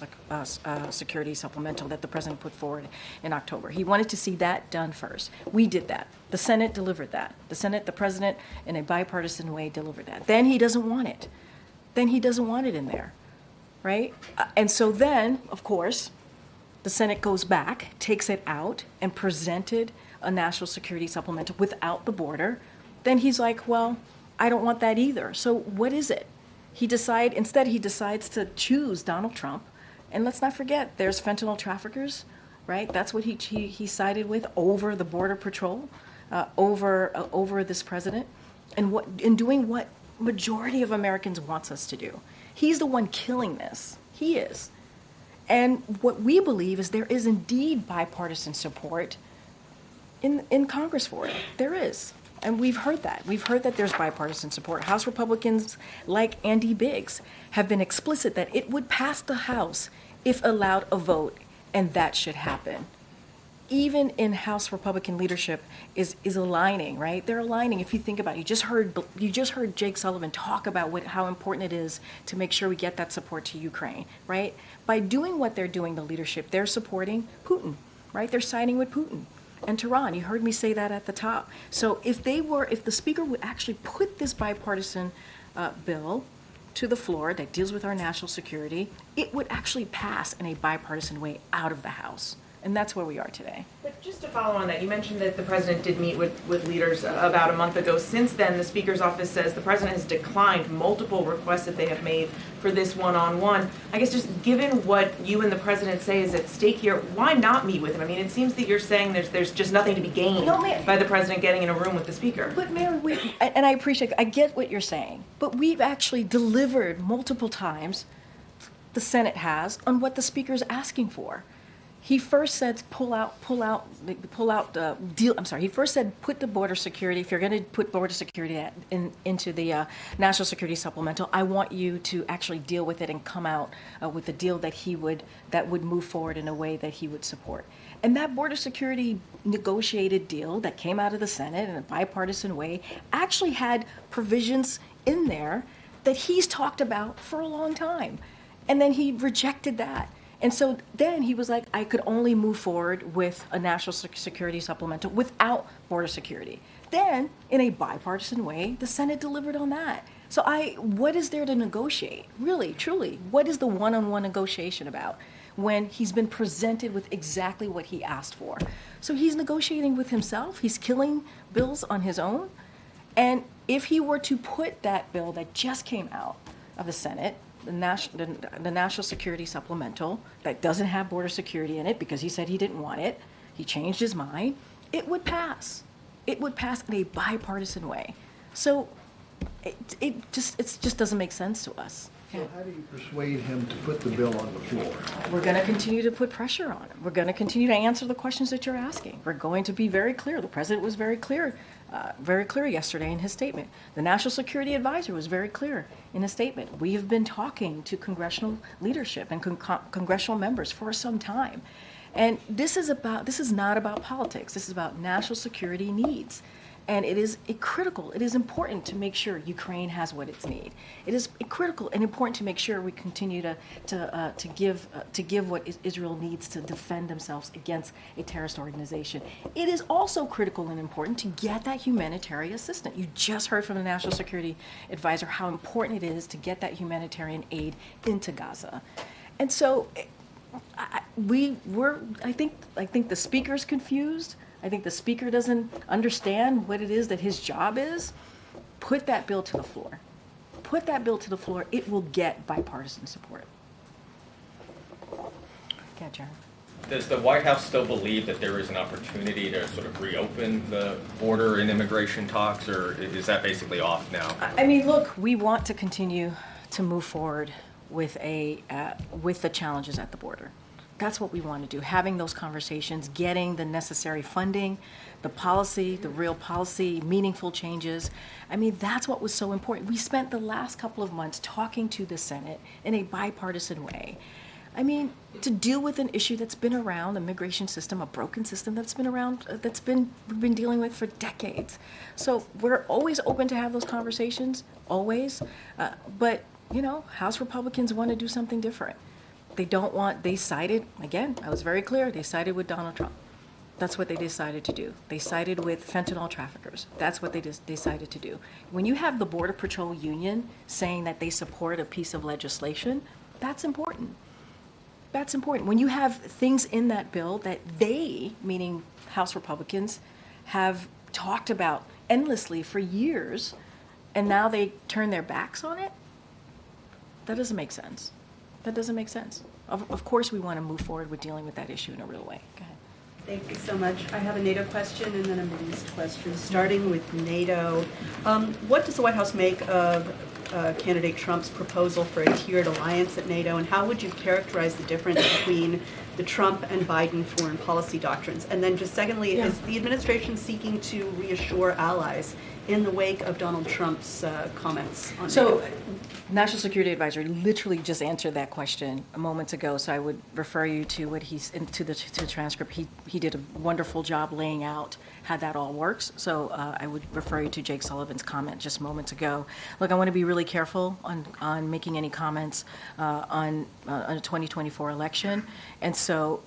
security supplemental that the president put forward in October. He wanted to see that done first. We did that. The Senate delivered that. The Senate, the president, in a bipartisan way, delivered that. Then he doesn't want it. Then he doesn't want it in there, right? And so then, of course, the Senate goes back, takes it out, and presented a national security supplemental without the border. Then he's like, well, I don't want that either. So what is it? Instead he decides to choose Donald Trump. And let's not forget, there's fentanyl traffickers, right? That's what he sided with over the Border Patrol, over this president, and doing what majority of Americans wants us to do. He's the one killing this. He is. And what we believe is there is indeed bipartisan support in Congress for it. There is. And we've heard that. We've heard that there's bipartisan support. House Republicans like Andy Biggs have been explicit that it would pass the House if allowed a vote, and that should happen. Even in House Republican leadership is aligning, right? They're aligning. If you think about it, you just heard Jake Sullivan talk about how important it is to make sure we get that support to Ukraine, right? By doing what they're doing, the leadership, they're supporting Putin, right? They're siding with Putin and Tehran. You heard me say that at the top. So if the speaker would actually put this bipartisan bill to the floor that deals with our national security, it would actually pass in a bipartisan way out of the House. And that's where we are today. But just to follow on that, you mentioned that the president did meet with leaders about a month ago. Since then, the Speaker's office says the president has declined multiple requests that they have made for this one-on-one. I guess just given what you and the president say is at stake here, why not meet with him? I mean, it seems that you're saying there's just nothing to be gained by the president getting in a room with the Speaker. But Mayor, and I get what you're saying, but we've actually delivered multiple times, the Senate has, on what the Speaker is asking for. He first said he first said put the border security, if you're going to put border security into the national security supplemental, I want you to actually deal with it and come out with a deal that would move forward in a way that he would support. And that border security negotiated deal that came out of the Senate in a bipartisan way actually had provisions in there that he's talked about for a long time. And then he rejected that. And so then he was like, I could only move forward with a national security supplemental without border security. Then, in a bipartisan way, the Senate delivered on that. So what is there to negotiate? Really, truly, what is the one-on-one negotiation about when he's been presented with exactly what he asked for? So he's negotiating with himself. He's killing bills on his own. And if he were to put that bill that just came out of the Senate, the national security supplemental that doesn't have border security in it because he said he didn't want it, he changed his mind, it would pass. It would pass in a bipartisan way. So it just doesn't make sense to us. So how do you persuade him to put the bill on the floor? We're going to continue to put pressure on him. We're going to continue to answer the questions that you're asking. We're going to be very clear. The president was very clear yesterday in his statement. The National Security Advisor was very clear in his statement. We have been talking to congressional leadership and congressional members for some time. And this is not about politics. This is about national security needs. And it is critical, it is important to make sure Ukraine has what it needs. It is critical and important to make sure we continue to give what Israel needs to defend themselves against a terrorist organization. It is also critical and important to get that humanitarian assistance. You just heard from the National Security Advisor how important it is to get that humanitarian aid into Gaza. And so I think the speaker's confused. I think the speaker doesn't understand what it is that his job is. Put that bill to the floor. Put that bill to the floor. It will get bipartisan support. Okay, Jared. Does the White House still believe that there is an opportunity to sort of reopen the border and immigration talks, or is that basically off now? I mean, look, we want to continue to move forward with the challenges at the border. That's what we want to do, having those conversations, getting the necessary funding, the policy, the real policy, meaningful changes. I mean, that's what was so important. We spent the last couple of months talking to the Senate in a bipartisan way. I mean, to deal with an issue that's been around, the immigration system, a broken system that's been around, we've been dealing with for decades. So we're always open to have those conversations, always. But, House Republicans want to do something different. They sided, again, I was very clear, they sided with Donald Trump. That's what they decided to do. They sided with fentanyl traffickers. That's what they decided to do. When you have the Border Patrol Union saying that they support a piece of legislation, that's important. That's important. When you have things in that bill that they, meaning House Republicans, have talked about endlessly for years, and now they turn their backs on it, that doesn't make sense. That doesn't make sense. Of course we want to move forward with dealing with that issue in a real way. Go ahead. Thank you so much. I have a NATO question and then a Middle East question. Starting with NATO, what does the White House make of candidate Trump's proposal for a tiered alliance at NATO, and how would you characterize the difference between the Trump and Biden foreign policy doctrines? And then just secondly, is the administration seeking to reassure allies in the wake of Donald Trump's comments on NATO? National Security Advisor literally just answered that question moments ago, so I would refer you to what to the transcript. He did a wonderful job laying out how that all works. So I would refer you to Jake Sullivan's comment just moments ago. Look, I want to be really careful on making any comments on a 2024 election, and so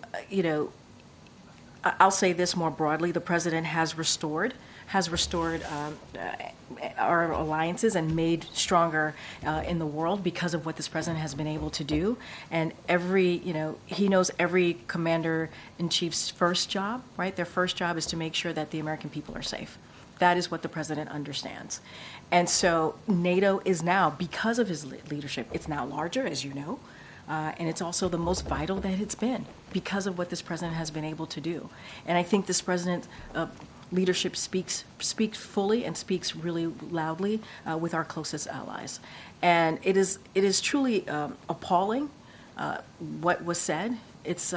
I'll say this more broadly: the president has restored our alliances and made stronger in the world because of what this president has been able to do. And he knows every commander-in-chief's first job, right? Their first job is to make sure that the American people are safe. That is what the president understands. And so NATO is now, because of his leadership, it's now larger, as you know, and it's also the most vital that it's been because of what this president has been able to do. And I think this president leadership speaks fully and speaks really loudly with our closest allies. And it is truly appalling what was said. It's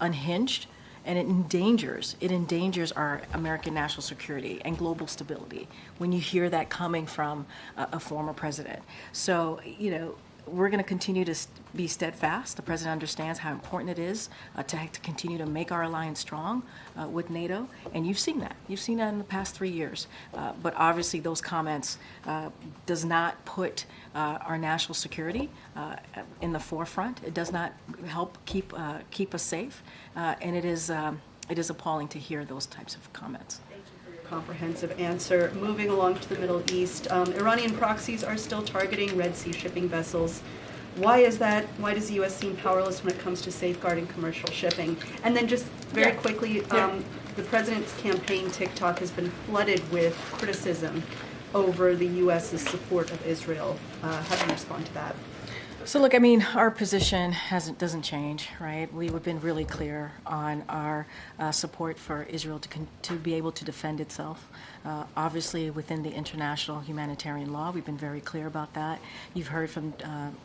unhinged, and it endangers our American national security and global stability when you hear that coming from a former president. So, we're going to continue to be steadfast. The president understands how important it is to continue to make our alliance strong with NATO, and you've seen that. You've seen that in the past 3 years. But obviously, those comments does not put our national security in the forefront. It does not help keep us safe, and it is appalling to hear those types of comments. Comprehensive answer. Moving along to the Middle East, Iranian proxies are still targeting Red Sea shipping vessels. Why is that? Why does the U.S. seem powerless when it comes to safeguarding commercial shipping? And then just very quickly, the president's campaign TikTok has been flooded with criticism over the U.S.'s support of Israel. How do you respond to that? So look, I mean, our position doesn't change, right? We've been really clear on our support for Israel to be able to defend itself. Obviously, within the international humanitarian law, we've been very clear about that. You've heard from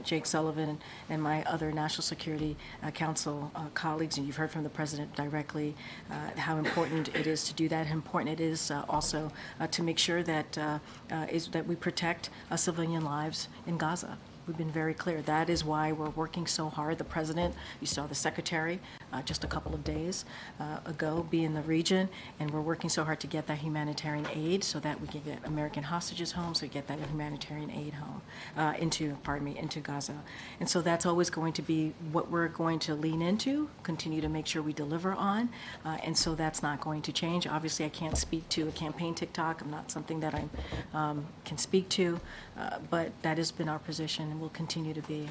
Jake Sullivan and my other National Security Council colleagues, and you've heard from the president directly how important it is to do that. How important it is also to make sure that that we protect civilian lives in Gaza. We've been very clear. That is why we're working so hard. The president, you saw the secretary, just a couple of days ago be in the region, and we're working so hard to get that humanitarian aid so that we can get American hostages home, so we get that humanitarian aid home into Gaza. And so that's always going to be what we're going to lean into, continue to make sure we deliver on, and so that's not going to change. Obviously, I can't speak to a campaign TikTok. I'm not something that I can speak to, but that has been our position and will continue to be.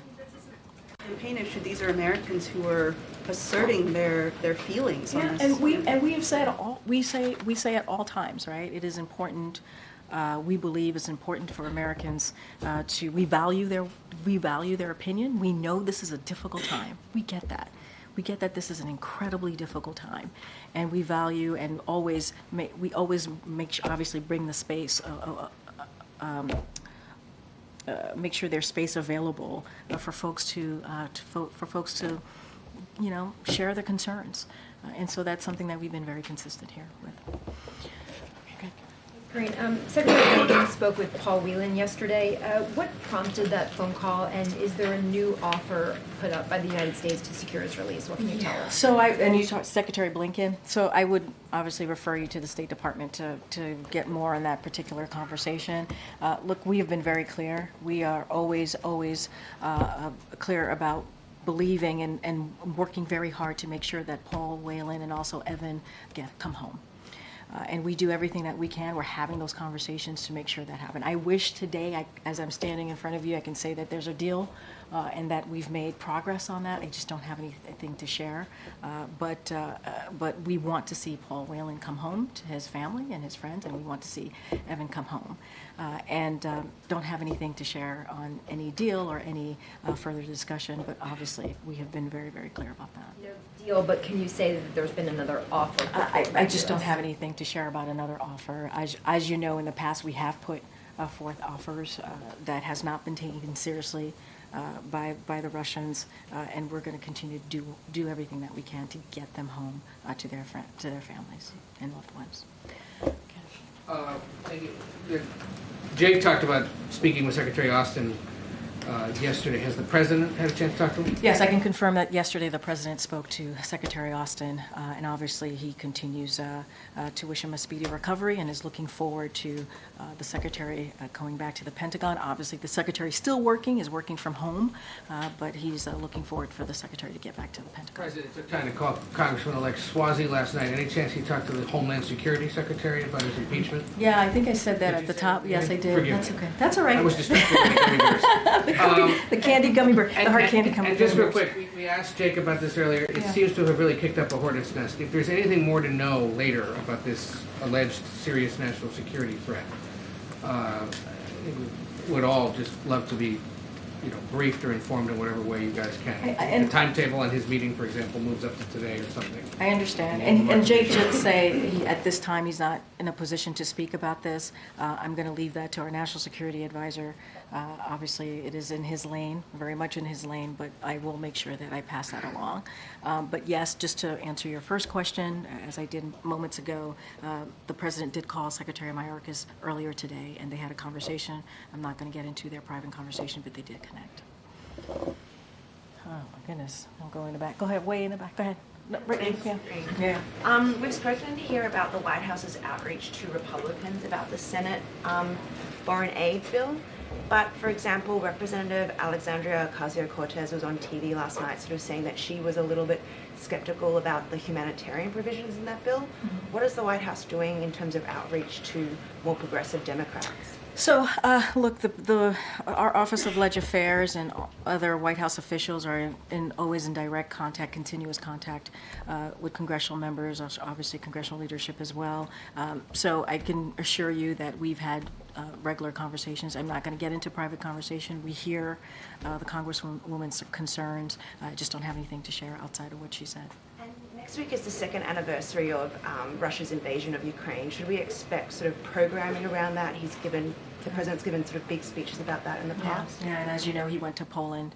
Campaign issue. These are Americans who are asserting their feelings on this. And we have said we say at all times, right? It is important. We believe it's important for Americans we value their opinion. We know this is a difficult time. We get that. We get that this is an incredibly difficult time, and we value and always make sure, obviously bring the space. Make sure there's space available for folks to share their concerns, and so that's something that we've been very consistent here with. Karine, Secretary Blinken spoke with Paul Whelan yesterday. What prompted that phone call, and is there a new offer put up by the United States to secure his release? What can you tell us? So you talked Secretary Blinken. So I would obviously refer you to the State Department to get more on that particular conversation. Look, we have been very clear. We are always clear about believing and working very hard to make sure that Paul Whelan and also Evan come home. And we do everything that we can. We're having those conversations to make sure that happens. I wish today, as I'm standing in front of you, I can say that there's a deal and that we've made progress on that. I just don't have anything to share. But we want to see Paul Whelan come home to his family and his friends, and we want to see Evan come home. And don't have anything to share on any deal or any further discussion, but obviously we have been very, very clear about that. No deal, but can you say that there's been another offer? I just don't have anything to share about another offer. As you know, in the past, we have put forth offers that has not been taken seriously by the Russians, and we're going to continue to do everything that we can to get them home to their families and loved ones. Jake talked about speaking with Secretary Austin yesterday. Has the president had a chance to talk to him? Yes, I can confirm that yesterday the president spoke to Secretary Austin, and obviously he continues to wish him a speedy recovery and is looking forward to the secretary going back to the Pentagon. Obviously, the secretary is still working, is working from home, but he's looking forward for the secretary to get back to the Pentagon. The president took time to call Congressman-elect Swazi last night. Any chance he talked to the Homeland Security Secretary about his impeachment? Yeah, I think I said that at the top. Yes, I did. Forgive That's me. okay. That's all right. I was just the candy gummy bear, the hard candy gummy bear. And just real quick, we asked Jake about this earlier. It seems to have really kicked up a hornet's nest. If there's anything more to know later about this alleged serious national security threat, would all just love to be, briefed or informed in whatever way you guys can. The timetable on his meeting, for example, moves up to today or something. I understand. And Jake did say at this time he's not in a position to speak about this. I'm going to leave that to our national security advisor. Obviously, it is in his lane, very much in his lane, but I will make sure that I pass that along. But yes, just to answer your first question, as I did moments ago, the president did call Secretary Mayorkas earlier today, and they had a conversation. I'm not going to get into their private conversation, but they did connect. Oh, my goodness. I'm going in the back. Go ahead, way in the back. Go ahead. No, right, yeah. We've spoken here about the White House's outreach to Republicans about the Senate foreign aid bill. But, for example, Representative Alexandria Ocasio-Cortez was on TV last night sort of saying that she was a little bit skeptical about the humanitarian provisions in that bill. Mm-hmm. What is the White House doing in terms of outreach to more progressive Democrats? So, look, our Office of Leg Affairs and other White House officials are always in direct contact, continuous contact with congressional members, obviously congressional leadership as well. So I can assure you that we've had regular conversations. I'm not going to get into private conversation. We hear the Congresswoman's concerns. I just don't have anything to share outside of what she said. Next week is the second anniversary of Russia's invasion of Ukraine. Should we expect sort of programming around that? The president's given sort of big speeches about that in the past. Yeah, and as you know, he went to Poland.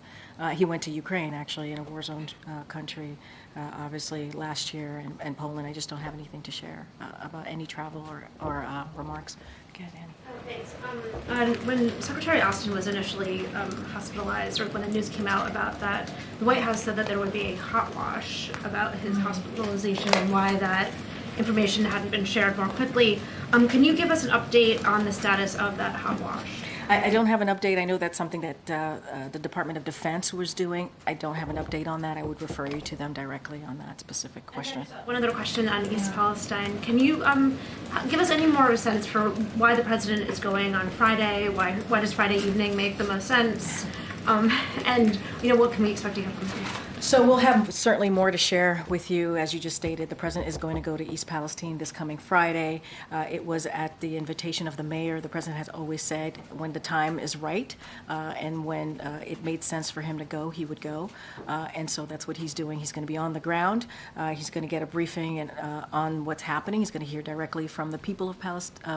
He went to Ukraine, actually, in a war-zone country, obviously, last year, and Poland. I just don't have anything to share about any travel or remarks remarks. Go ahead, Annie. Thanks. When Secretary Austin was initially hospitalized, or when the news came out about that, the White House said that there would be a hot wash about his hospitalization and why that information hadn't been shared more quickly. Can you give us an update on the status of that hot wash? I don't have an update. I know that's something that the Department of Defense was doing. I don't have an update on that. I would refer you to them directly on that specific question. One other question on East Palestine. Can you give us any more of a sense for why the president is going on Friday? Why does Friday evening make the most sense? And what can we expect to hear from him? So we'll have certainly more to share with you. As you just stated, the president is going to go to East Palestine this coming Friday. It was at the invitation of the mayor. The president has always said when the time is right and when it made sense for him to go, he would go. And so that's what he's doing. He's going to be on the ground. He's going to get a briefing on what's happening. He's going to hear directly from the people of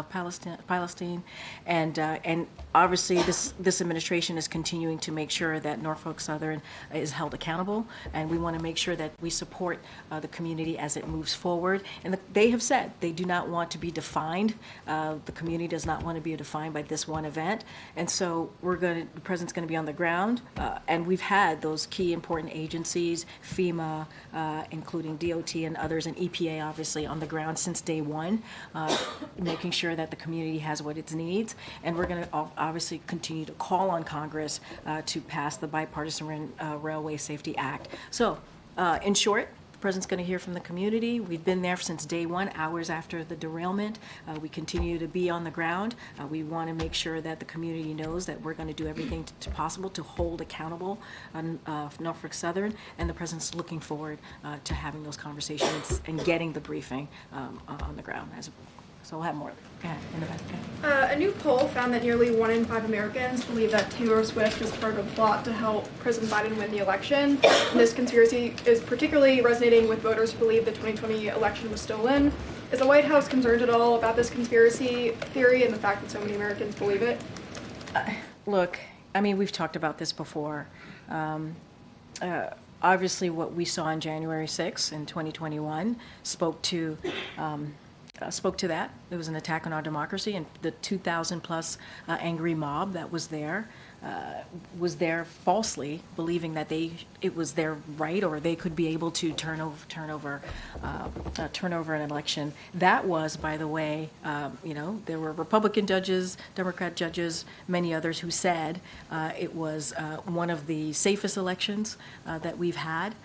Palestine. And obviously this administration is continuing to make sure that Norfolk Southern is held accountable. And we want to make sure that we support the community as it moves forward. And they have said they do not want to be defined. The community does not want to be defined by this one event. And so the president's going to be on the ground. And we've had those key important agencies, FEMA, including DOT and others, and EPA obviously on the ground since day one, making sure that the community has what it needs. And we're going to obviously continue to call on Congress to pass the Bipartisan Railway Safety Act. So, in short, the president's going to hear from the community. We've been there since day one, hours after the derailment. We continue to be on the ground. We want to make sure that the community knows that we're going to do everything possible to hold accountable Norfolk Southern, and the president's looking forward to having those conversations and getting the briefing on the ground. So we'll have more. Go ahead, in the back. A new poll found that nearly 1 in 5 Americans believe that Taylor Swift was part of a plot to help President Biden win the election. And this conspiracy is particularly resonating with voters who believe the 2020 election was stolen. Is the White House concerned at all about this conspiracy theory and the fact that so many Americans believe it? Look, I mean, we've talked about this before. Obviously, what we saw on January 6th in 2021 spoke to that. It was an attack on our democracy, and the 2,000 plus angry mob that was there falsely believing that it was their right, or they could be able to turn over an election. That was, by the way, there were Republican judges, Democrat judges, many others who said it was one of the safest elections that we've had.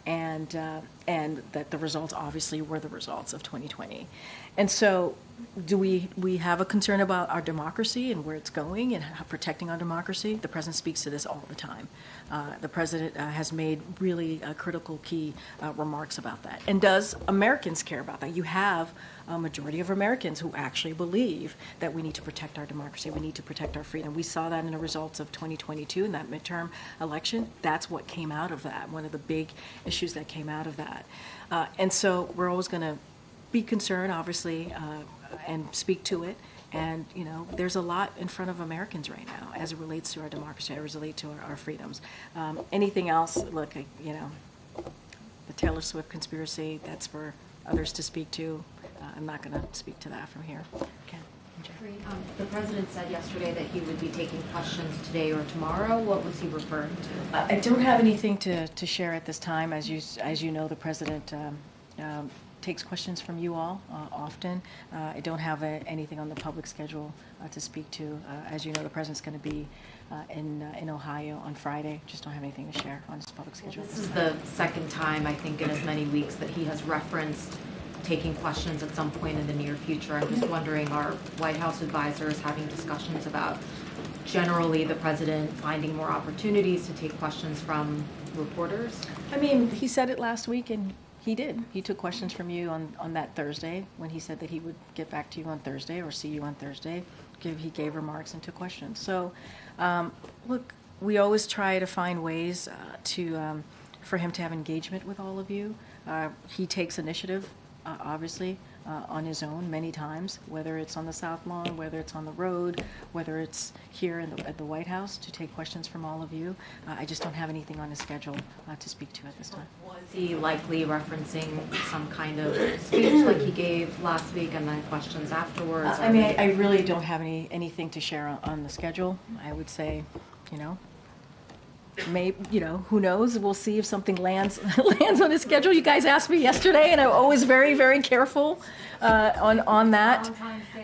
And that the results obviously were the results of 2020. And so do we have a concern about our democracy and where it's going and protecting our democracy? The president speaks to this all the time. The president has made really critical key remarks about that. And does Americans care about that? You have a majority of Americans who actually believe that we need to protect our democracy, we need to protect our freedom. We saw that in the results of 2022 in that midterm election. That's what came out of that, one of the big issues that came out of that. And so we're always going to be concerned, obviously, and speak to it. And, there's a lot in front of Americans right now as it relates to our democracy, as it relates to our freedoms. Anything else, look, the Taylor Swift conspiracy, that's for others to speak to. I'm not going to speak to that from here. Okay. The president said yesterday that he would be taking questions today or tomorrow. What was he referring to? I don't have anything to share at this time. As you know, the president takes questions from you all often. I don't have anything on the public schedule to speak to. As you know, the president's going to be in Ohio on Friday. Just don't have anything to share on his public schedule. This is the second time, I think, in as many weeks that he has referenced taking questions at some point in the near future. I'm just wondering, are White House advisors having discussions about generally the president finding more opportunities to take questions from reporters? I mean, he said it last week, and he did. He took questions from you on that Thursday when he said that he would get back to you on Thursday or see you on Thursday. He gave remarks and took questions. So, look, we always try to find ways for him to have engagement with all of you. He takes initiative, obviously, on his own many times, whether it's on the South Lawn, whether it's on the road, whether it's here at the White House, to take questions from all of you. I just don't have anything on his schedule to speak to at this time. Was he likely referencing some kind of speech like he gave last week and then questions afterwards? I mean, I really don't have anything to share on the schedule. I would say, maybe, who knows? We'll see if something lands on his schedule. You guys asked me yesterday, and I'm always very, very careful on that.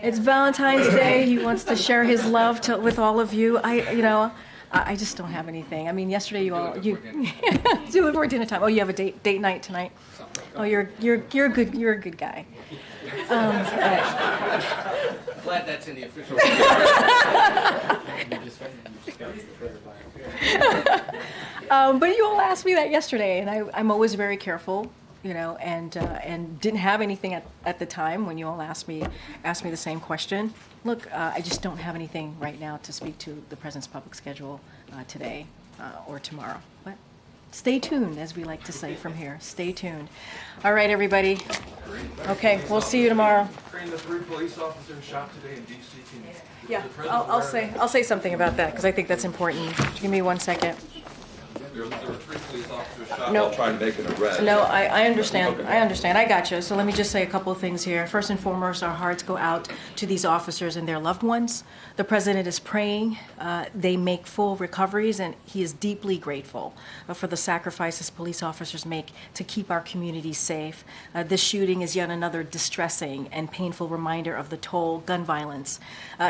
It's Valentine's Day. He wants to share his love with all of you. I just don't have anything. I mean, yesterday you do it before dinner time. Oh, you have a date night tonight. Oh, you're a good guy. Glad that's in the official. But you all asked me that yesterday, and I'm always very careful, and didn't have anything at the time when you all asked me the same question. Look, I just don't have anything right now to speak to the President's public schedule today or tomorrow. But stay tuned, as we like to say from here. Stay tuned. All right, everybody. Okay, we'll see you tomorrow. The 3 police officers shot today in D.C. Yeah, I'll say something about that because I think that's important. Give me 1 second. There were 3 police officers shot No. while trying to make an arrest. No, I understand. I understand. I got you. So let me just say a couple of things here. First and foremost, our hearts go out to these officers and their loved ones. The President is praying. They make full recoveries, and he is deeply grateful for the sacrifices police officers make to keep our communities safe. This shooting is yet another distressing and painful reminder of the toll gun violence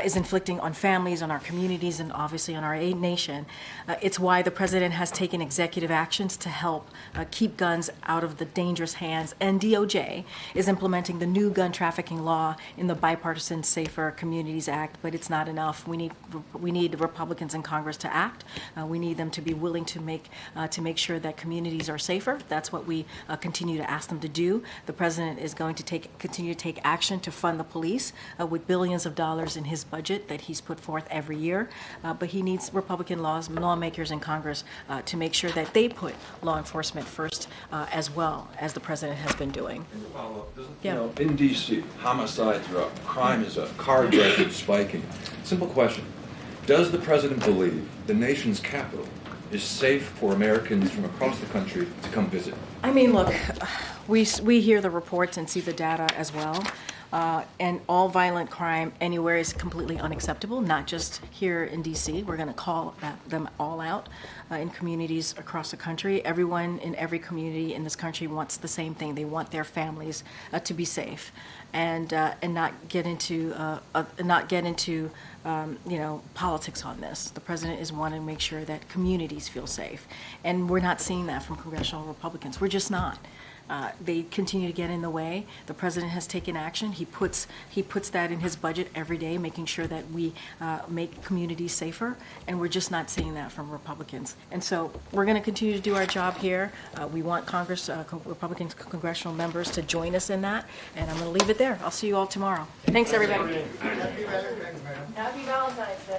is inflicting on families, on our communities, and obviously on our nation. It's why the President has taken executive actions to help keep guns out of the dangerous hands, and DOJ is implementing the new gun trafficking law in the Bipartisan Safer Communities Act, but it's not enough. We need Republicans in Congress to act. We need them to be willing to make sure that communities are safer. That's what we continue to ask them to do. The President is going to continue to take action to fund the police with billions of dollars in his budget that he's put forth every year, but he needs Republican lawmakers in Congress to make sure that they put law enforcement first, as well as the President has been doing. In D.C., homicides are up, crime is up, carjacking is spiking. Simple question. Does the President believe the nation's capital is safe for Americans from across the country to come visit? I mean, look, we hear the reports and see the data as well. And all violent crime anywhere is completely unacceptable, not just here in D.C. We're going to call them all out in communities across the country. Everyone in every community in this country wants the same thing. They want their families to be safe and not get into politics on this. The President is wanting to make sure that communities feel safe, and we're not seeing that from congressional Republicans. We're just not. They continue to get in the way. The President has taken action. He puts that in his budget every day, making sure that we make communities safer, and we're just not seeing that from Republicans. And so we're going to continue to do our job here. We want Republican congressional members to join us in that, and I'm going to leave it there. I'll see you all tomorrow. Thanks, everybody. Happy Valentine's Day. Happy Valentine's Day.